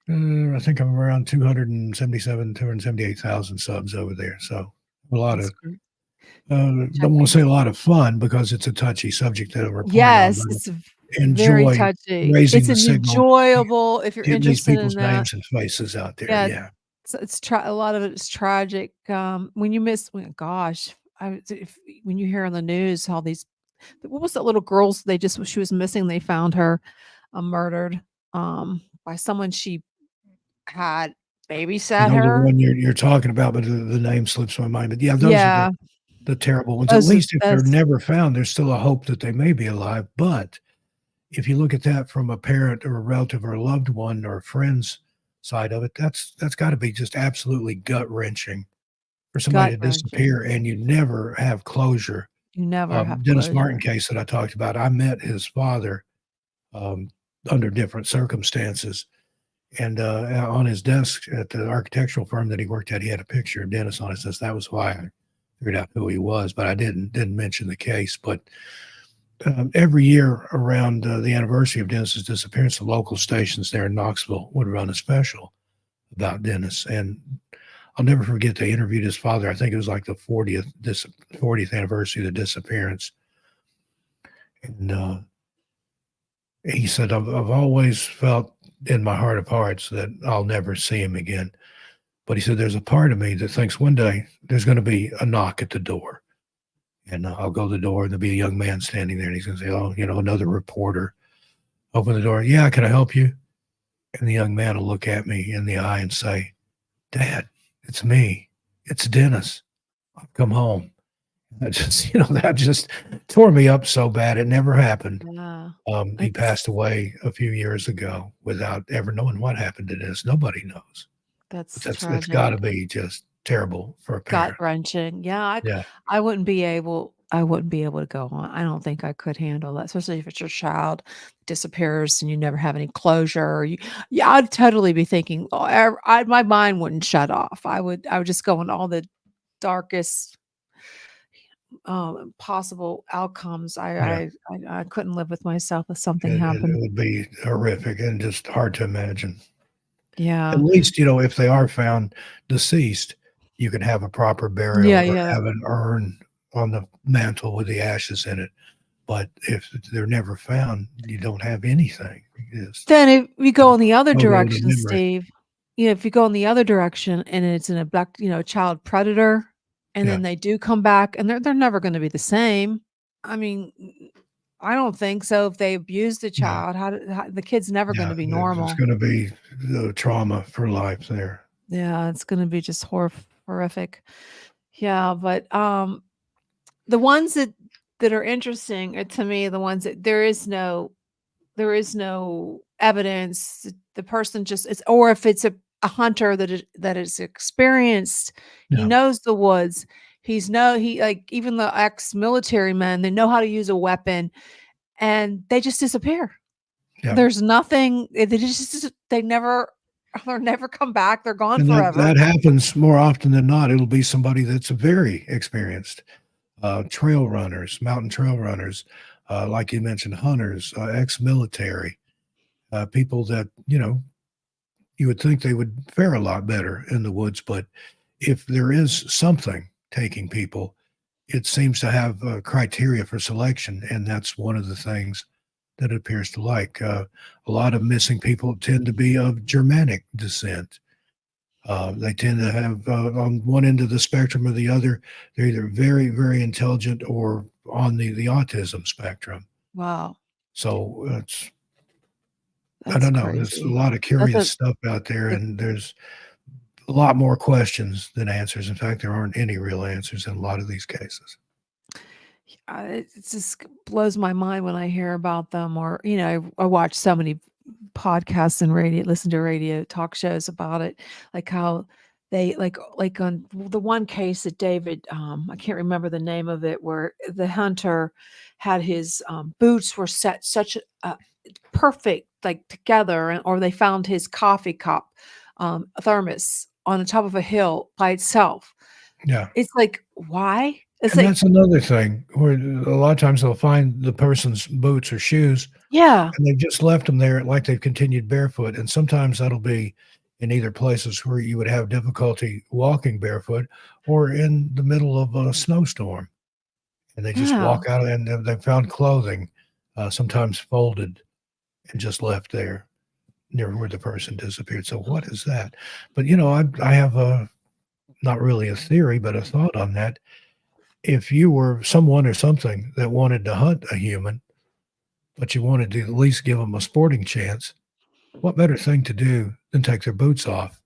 Speaker 5: I think I'm around 278,000 subs over there. So a lot of. Don't want to say a lot of fun because it's a touchy subject that we're
Speaker 4: it's very touchy. It's enjoyable if you're interested
Speaker 5: these people's
Speaker 4: in that.
Speaker 5: names and faces out there. Yeah.
Speaker 4: So a lot of it is tragic. When you miss, gosh, when you hear on the news how these, what was that little girl? She was missing. They found her murdered by someone she had babysat her.
Speaker 5: The one you're talking about, but the name slips my mind. But those are the terrible ones. At least if they're never found, there's still a hope that they may be alive. But if you look at that from a parent or a relative or a loved one or a friend's side of it, that's got to be just absolutely gut-wrenching for somebody to disappear and you never have closure.
Speaker 4: You never have
Speaker 5: Dennis
Speaker 4: closure.
Speaker 5: Martin case that I talked about, I met his father under different circumstances. And on his desk at the architectural firm that he worked at, he had a picture of Dennis on it. Says that was why I figured out who he was, but I didn't mention the case. But every year around the anniversary of Dennis's disappearance, the local stations there in Knoxville would run a special about Dennis. And I'll never forget, they interviewed his father. I think it was like the 40th anniversary of the disappearance. And he said, I've always felt in my heart of hearts that I'll never see him again. But he said, there's a part of me that thinks one day there's going to be a knock at the door. And I'll go to the door and there'll be a young man standing there. And he's going to say, oh, another reporter. Open the door. Yeah, can I help you? And the young man will look at me in the eye and say, Dad, it's me. It's Dennis. I've come home. That just tore me up so bad. It never happened.
Speaker 4: Yeah.
Speaker 5: He passed away a few years ago without ever knowing what happened to Dennis. Nobody knows. That's got to be just terrible for a parent.
Speaker 4: Gut-wrenching. Yeah, I wouldn't be able to go on. I don't think I could handle that, especially if it's your child disappears and you never have any closure. I'd totally be thinking, my mind wouldn't shut off. I would just go in all the darkest possible outcomes. I couldn't live with myself if something happened.
Speaker 5: It would be horrific and just hard to imagine.
Speaker 4: Yeah.
Speaker 5: At least, if they are found deceased, you can have a proper burial or
Speaker 4: Yeah.
Speaker 5: have an urn on the mantle with the ashes in it. But if they're never found, you don't have anything.
Speaker 4: Then if we go in the other
Speaker 5: photo to
Speaker 4: direction,
Speaker 5: memory.
Speaker 4: Steve, if you go in the other direction and it's an child predator, and
Speaker 5: Yeah.
Speaker 4: then they do come back and they're never going to be the same. I mean, I don't think so. If they abuse the
Speaker 5: Yeah.
Speaker 4: child, the kid's never going
Speaker 5: Yeah.
Speaker 4: to be
Speaker 5: There's
Speaker 4: normal.
Speaker 5: going to be the trauma for life there.
Speaker 4: Yeah, it's going to be just horrific. Yeah, but the ones that are interesting to me, the ones that there is no evidence. The person just it's or if it's a hunter that is experienced, he
Speaker 5: Yeah.
Speaker 4: knows the woods. He like even the ex-military men, they know how to use a weapon and they just disappear.
Speaker 5: Yeah.
Speaker 4: There's nothing they're never come back. They're gone
Speaker 5: And
Speaker 4: forever.
Speaker 5: that happens more often than not. It'll be somebody that's very experienced. Trail runners, mountain trail runners, like you mentioned, hunters, ex-military, people that, you would think they would fare a lot better in the woods. But if there is something taking people, it seems to have criteria for selection. And that's one of the things that it appears to like. A lot of missing people tend to be of Germanic descent. They tend to have on one end of the spectrum or the other, they're either very, very intelligent or on the autism spectrum.
Speaker 4: Wow.
Speaker 5: So I
Speaker 4: That's
Speaker 5: don't know. There's a
Speaker 4: crazy.
Speaker 5: lot of curious stuff out there, and there's a lot more questions than answers. In fact, there aren't any real answers in a lot of these cases.
Speaker 4: It just blows my mind when I hear about them, or I watch so many podcasts and listen to radio talk shows about it, like how they like on the one case that David, I can't remember the name of it, where the hunter had his boots were set such a perfect like together, or they found his coffee cup, a thermos on the top of a hill by itself.
Speaker 5: Yeah.
Speaker 4: It's like, why? It's
Speaker 5: And
Speaker 4: like,
Speaker 5: that's another thing where a lot of times they'll find the person's boots or shoes,
Speaker 4: yeah,
Speaker 5: and they've just left them there like they've continued barefoot. And sometimes that'll be in either places where you would have difficulty walking barefoot or in the middle of a snowstorm. And they just
Speaker 4: yeah.
Speaker 5: walk out and they found clothing, sometimes folded and just left there near where the person disappeared. So what is that? But, I have not really a theory, but a thought on that. If you were someone or something that wanted to hunt a human, but you wanted to at least give them a sporting chance, what better thing to do than take their boots off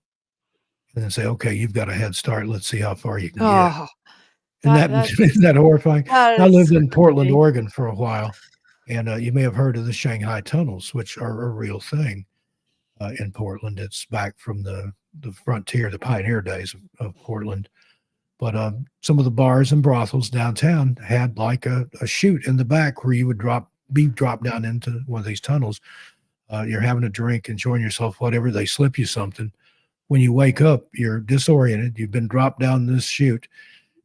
Speaker 5: and then say, okay, you've got a head start. Let's see how far you can get.
Speaker 4: Oh,
Speaker 5: And isn't that horrifying?
Speaker 4: that
Speaker 5: I lived
Speaker 4: is
Speaker 5: in Portland,
Speaker 4: crazy.
Speaker 5: Oregon for a while, and you may have heard of the Shanghai tunnels, which are a real thing in Portland. It's back from the frontier, the pioneer days of Portland. But some of the bars and brothels downtown had like a chute in the back where you would be dropped down into one of these tunnels. You're having a drink, enjoying yourself, whatever. They slip you something. When you wake up, you're disoriented. You've been dropped down this chute.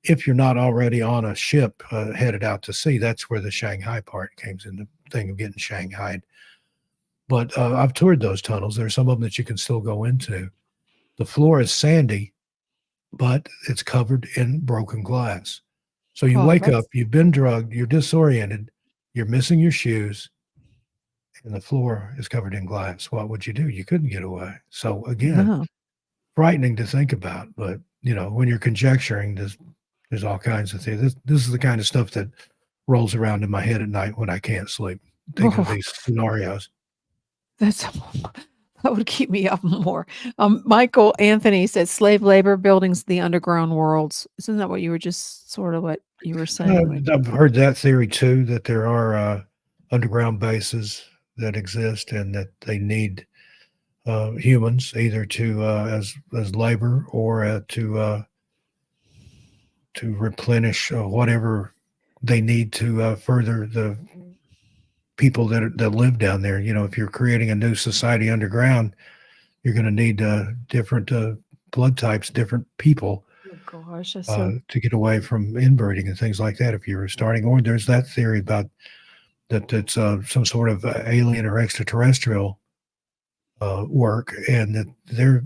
Speaker 5: If you're not already on a ship headed out to sea, that's where the Shanghai part comes in, the thing of getting shanghaied. But I've toured those tunnels. There are some of them that you can still go into. The floor is sandy, but it's covered in broken glass. So you
Speaker 4: Oh,
Speaker 5: wake up, you've been drugged, you're disoriented, you're missing your shoes, and the floor is covered in glass. What would you do? You couldn't get away. So again,
Speaker 4: no.
Speaker 5: frightening to think about. But when you're conjecturing, there's all kinds of things. This is the kind of stuff that rolls around in my head at night when I can't sleep, thinking of these scenarios.
Speaker 4: That would keep me up more. Michael Anthony says slave labor buildings, the underground worlds. Isn't that what you were just sort of what you were saying?
Speaker 5: I've heard that theory too, that there are underground bases that exist and that they need humans either to as labor or to replenish whatever they need to further the people that live down there. If you're creating a new society underground, you're going to need different blood types, different people
Speaker 4: Oh gosh,
Speaker 5: to get away from inbreeding and things like that. If you're starting, or there's that theory about that it's some sort of alien or extraterrestrial work, and that they're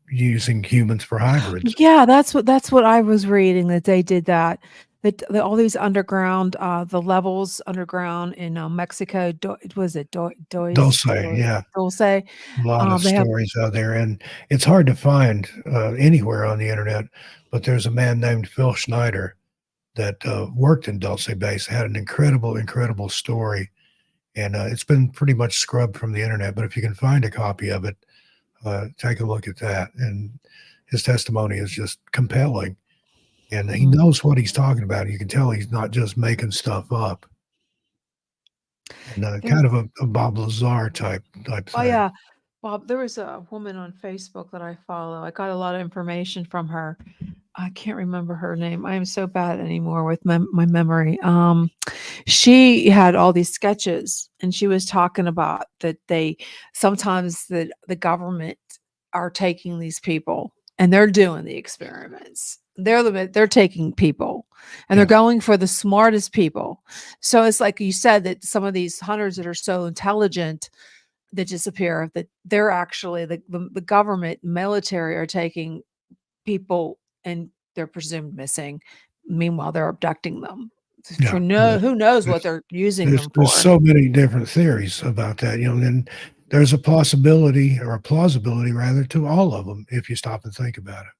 Speaker 5: using humans for hybrids.
Speaker 4: Yeah, that's what I was reading, that they did that. That all these underground, the levels underground in Mexico, was it
Speaker 5: Dulce, yeah,
Speaker 4: Dulce?
Speaker 5: a lot of
Speaker 4: They have.
Speaker 5: stories out there, and it's hard to find anywhere on the internet. But there's a man named Phil Schneider that worked in Dulce Base, had an incredible story, and it's been pretty much scrubbed from the internet. But if you can find a copy of it, take a look at that. And his testimony is just compelling, and he knows what he's talking about. You can tell he's not just making stuff up. And kind of a Bob Lazar type
Speaker 4: Oh
Speaker 5: thing.
Speaker 4: yeah, Bob. There was a woman on Facebook that I follow. I got a lot of information from her. I can't remember her name. I am so bad anymore with my memory. She had all these sketches, and she was talking about that they sometimes the government are taking these people and they're doing the experiments. They're taking people and they're going for the smartest people. So it's like you said, that some of these hunters that are so intelligent that disappear, that they're actually the government military are taking people and they're presumed missing. Meanwhile, they're abducting them.
Speaker 5: Yeah,
Speaker 4: Who knows what they're using them
Speaker 5: there's
Speaker 4: for?
Speaker 5: so many different theories about that, and there's a possibility, or a plausibility rather, to all of them if you stop and think about it.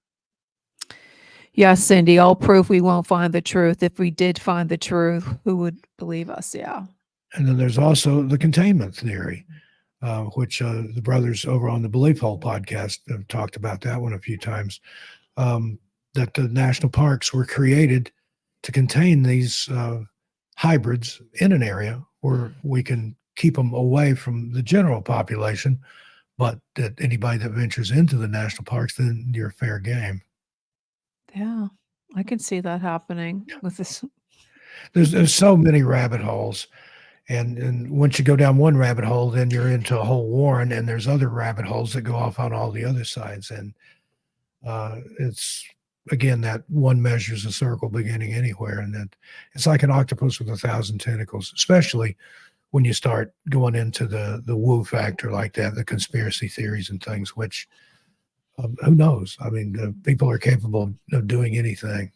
Speaker 4: Yes, Cindy, all proof we won't find the truth. If we did find the truth, who would believe us? Yeah.
Speaker 5: And then there's also the containment theory, which the brothers over on the Belief Hole podcast have talked about that one a few times, that the national parks were created to contain these hybrids in an area where we can keep them away from the general population, but that anybody that ventures into the national parks, then you're fair game.
Speaker 4: Yeah, I can see that happening with this.
Speaker 5: There's so many rabbit holes, and once you go down one rabbit hole, then you're into a whole warren, and there's other rabbit holes that go off on all the other sides, and it's again that one measures a circle beginning anywhere, and that it's like an octopus with 1,000 tentacles, especially when you start going into the woo factor like that, the conspiracy theories and things, which who knows? I mean, people are capable of doing anything.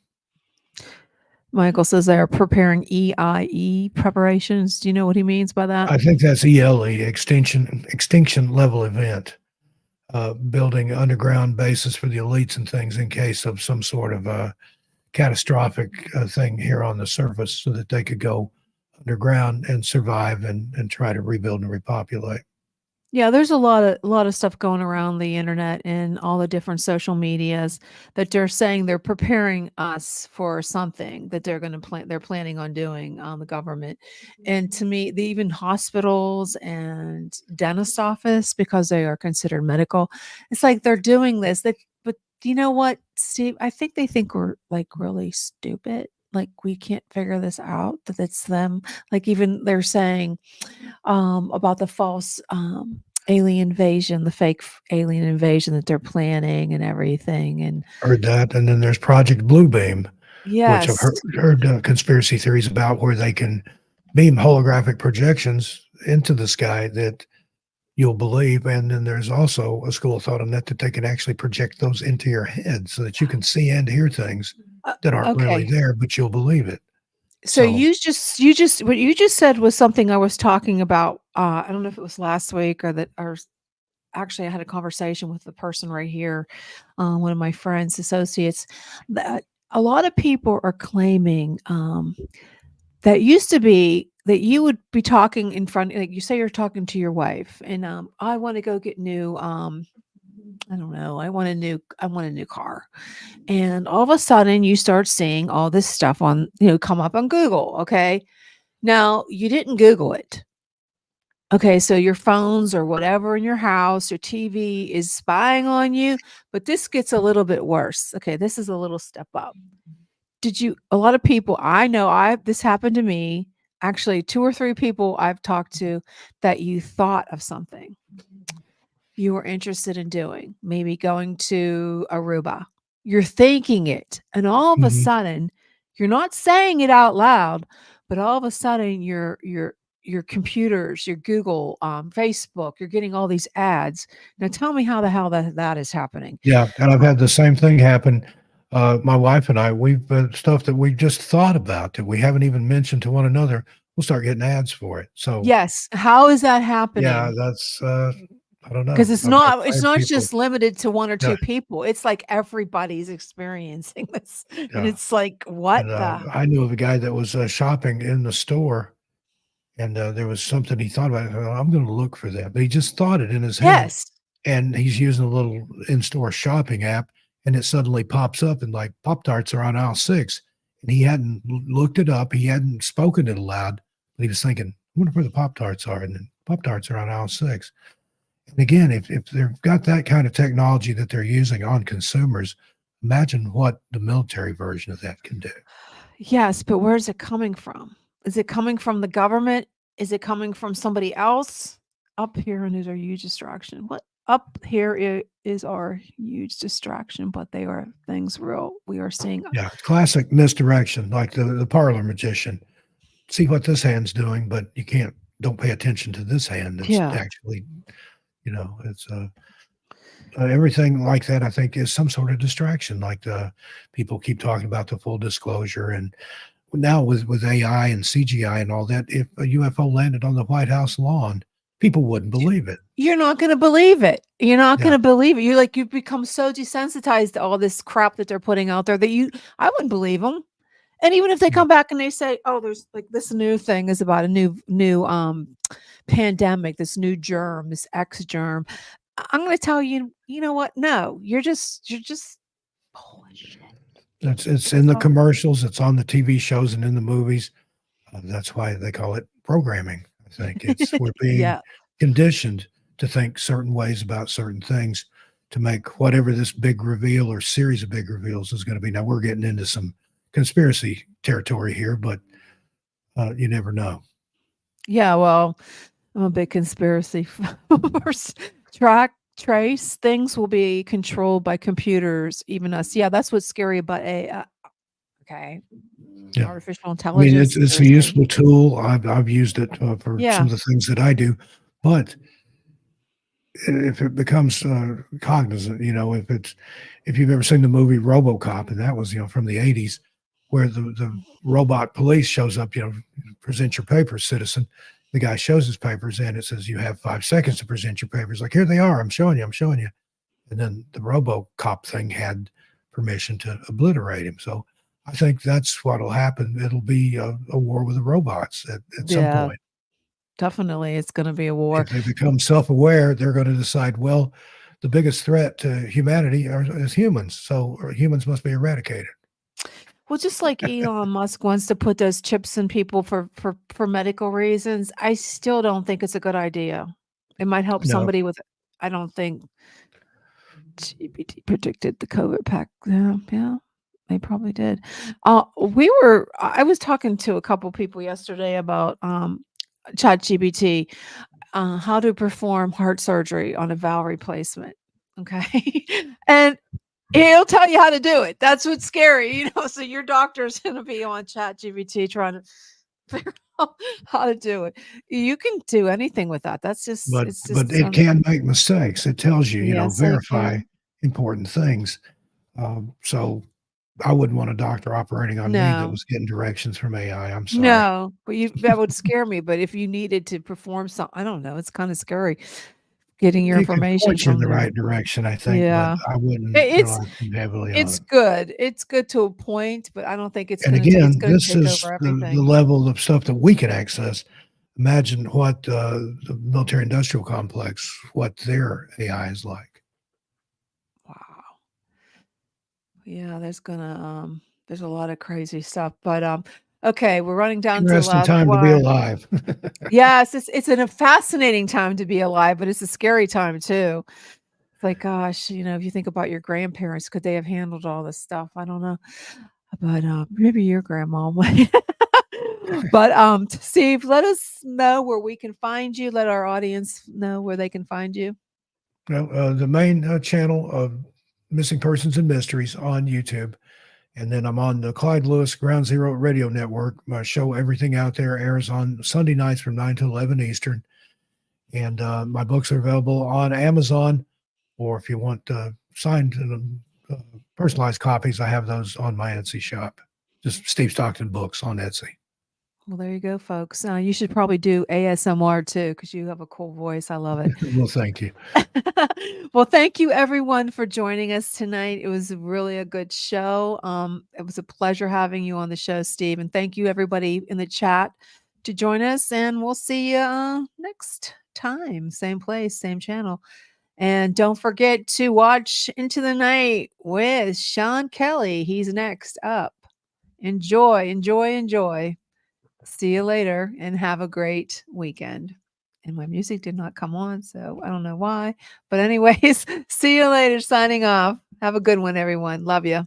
Speaker 4: Michael says they are preparing EIE preparations. Do you know what he means by that?
Speaker 5: I think that's ELE, extinction level event, building underground bases for the elites and things in case of some sort of catastrophic thing here on the surface, so that they could go underground and survive and try to rebuild and repopulate.
Speaker 4: Yeah, there's a lot of stuff going around the internet and all the different social medias that they're saying they're preparing us for something that they're going to plan. They're planning on doing on the government, and to me, even hospitals and dentist office, because they are considered medical. It's like they're doing this. But you know what, Steve? I think they think we're like really stupid. Like we can't figure this out. That it's them. Like even they're saying about the false alien invasion, the fake alien invasion that they're planning and everything. And
Speaker 5: Heard that. And then there's Project Bluebeam, which I've
Speaker 4: yes,
Speaker 5: heard conspiracy theories about, where they can beam holographic projections into the sky that you'll believe. And then there's also a school of thought on that they can actually project those into your head so that you can see and hear things that aren't really
Speaker 4: okay.
Speaker 5: there, but you'll believe it.
Speaker 4: So you just what you just said was something I was talking about. I don't know if it was last week or actually I had a conversation with the person right here, one of my friends, associates, that a lot of people are claiming that used to be that you would be talking in front, like you say you're talking to your wife, and I want to go get new I don't know, I want a new car. And all of a sudden you start seeing all this stuff on, come up on Google. Okay. Now you didn't Google it. Okay. So your phones or whatever in your house, your TV is spying on you, but this gets a little bit worse. Okay. This is a little step up. A lot of people I know, this happened to me, actually 2 or 3 people I've talked to, that you thought of something you were interested in doing, maybe going to Aruba. You're thinking it, and all of a sudden, you're not saying it out loud, but all of a sudden, your computers, your Google, Facebook, you're getting all these ads. Now tell me how the hell that is happening.
Speaker 5: Yeah, and I've had the same thing happen. My wife and I, we've stuff that we just thought about that we haven't even mentioned to one another. We'll start getting ads for it. So
Speaker 4: Yes, how is that happening?
Speaker 5: yeah, that's I don't know.
Speaker 4: Because it's
Speaker 5: I've had
Speaker 4: not
Speaker 5: people,
Speaker 4: just limited to one or
Speaker 5: yeah,
Speaker 4: two people. It's like everybody's experiencing this. And
Speaker 5: yeah.
Speaker 4: it's like, what
Speaker 5: And
Speaker 4: the
Speaker 5: I knew of a guy that was shopping in the store, and there was something he thought about. I'm going to look for that, but he just thought it in his head.
Speaker 4: yes.
Speaker 5: And he's using a little in-store shopping app, and it suddenly pops up, and like Pop-Tarts are on aisle 6, and he hadn't looked it up. He hadn't spoken it aloud, but he was thinking, I wonder where the Pop-Tarts are, and then Pop-Tarts are on aisle 6. And again, if they've got that kind of technology that they're using on consumers, imagine what the military version of that can do.
Speaker 4: Yes, but where is it coming from? Is it coming from the government? Is it coming from somebody else? Up here and is our huge distraction. What up here is our huge distraction, but they are things real. We are seeing.
Speaker 5: Yeah, classic misdirection, like the parlor magician. See what this hand's doing, but you don't pay attention to this hand. It's
Speaker 4: Yeah.
Speaker 5: actually, it's everything like that, I think, is some sort of distraction. Like people keep talking about the full disclosure. And now with AI and CGI and all that, if a UFO landed on the White House lawn, people wouldn't believe it.
Speaker 4: You're not going to believe it. You're not
Speaker 5: Yeah.
Speaker 4: going to believe it. You've become so desensitized to all this crap that they're putting out there that I wouldn't believe them. And even if they come back and they say, oh, there's like this new thing is about a new pandemic, this new germ, this X germ. I'm going to tell you, you know what? No, you're just bullshit.
Speaker 5: It's in the commercials. It's on the TV shows and in the movies. That's why they call it programming. I think we're being
Speaker 4: Yeah.
Speaker 5: conditioned to think certain ways about certain things to make whatever this big reveal or series of big reveals is going to be. Now we're getting into some conspiracy territory here, but you never know.
Speaker 4: Yeah, well, I'm a big conspiracy trace. Things will be controlled by computers, even us. Yeah, that's what's scary about AI. Okay.
Speaker 5: Yeah.
Speaker 4: Artificial
Speaker 5: I mean,
Speaker 4: intelligence.
Speaker 5: it's a useful tool. I've used it for
Speaker 4: Yeah.
Speaker 5: some of the things that I do, but if it becomes cognizant, if you've ever seen the movie RoboCop, and that was from the 80s, where the robot police shows up, present your papers, citizen. The guy shows his papers, and it says you have 5 seconds to present your papers. Like, here they are. I'm showing you. And then the RoboCop thing had permission to obliterate him. So I think that's what'll happen. It'll be a war with the robots at some point.
Speaker 4: Definitely, it's going to be a war.
Speaker 5: If they become self-aware, they're going to decide, well, the biggest threat to humanity is humans. So humans must be eradicated.
Speaker 4: Well, just like Elon Musk wants to put those chips in people for medical reasons, I still don't think it's a good idea. It might help somebody with. I don't think GPT predicted the COVID pack. Yeah, they probably did. I was talking to a couple people yesterday about ChatGPT, how to perform heart surgery on a valve replacement. Okay, and he'll tell you how to do it. That's what's scary, So your doctor's going to be on ChatGPT trying to figure out how to do it. You can do anything with that. That's just.
Speaker 5: But it can make mistakes. It tells you, verify important things. So I wouldn't want a doctor operating on me that was getting directions from AI. I'm sorry.
Speaker 4: No, but that would scare me. But if you needed to perform something, I don't know. It's kind of scary. Getting your information
Speaker 5: point you in the
Speaker 4: there.
Speaker 5: right direction, I think.
Speaker 4: Yeah.
Speaker 5: But I wouldn't rely too heavily on it.
Speaker 4: It's good. It's good to a point, but I don't think it's
Speaker 5: And
Speaker 4: going
Speaker 5: again,
Speaker 4: to
Speaker 5: this
Speaker 4: take
Speaker 5: is
Speaker 4: over
Speaker 5: the
Speaker 4: everything.
Speaker 5: level of stuff that we can access. Imagine what the military industrial complex, what their AI is like.
Speaker 4: Wow. Yeah, there's a lot of crazy stuff, but okay, we're running down to the
Speaker 5: Interesting
Speaker 4: last
Speaker 5: time to be
Speaker 4: one.
Speaker 5: alive.
Speaker 4: Yes, it's a fascinating time to be alive, but it's a scary time too. It's like, gosh, if you think about your grandparents, could they have handled all this stuff? I don't know, but maybe your grandma might. But Steve, let us know where we can find you. Let our audience know where they can find you.
Speaker 5: Well, the main channel of Missing Persons and Mysteries on YouTube. And then I'm on the Clyde Lewis Ground Zero Radio Network. My show, Everything Out There, airs on Sunday nights from 9 to 11 Eastern. And my books are available on Amazon, or if you want signed personalized copies, I have those on my Etsy shop. Just Steve Stockton Books on Etsy.
Speaker 4: Well, there you go, folks. You should probably do ASMR too, because you have a cool voice. I love it.
Speaker 5: Well, thank you.
Speaker 4: Well, thank you everyone for joining us tonight. It was really a good show. It was a pleasure having you on the show, Steve. And thank you everybody in the chat to join us. And we'll see you next time. Same place, same channel. And don't forget to watch Into the Night with Sean Kelly. He's next up. Enjoy, enjoy, enjoy. See you later and have a great weekend. And my music did not come on, so I don't know why. But anyways, see you later. Signing off. Have a good one, everyone. Love you.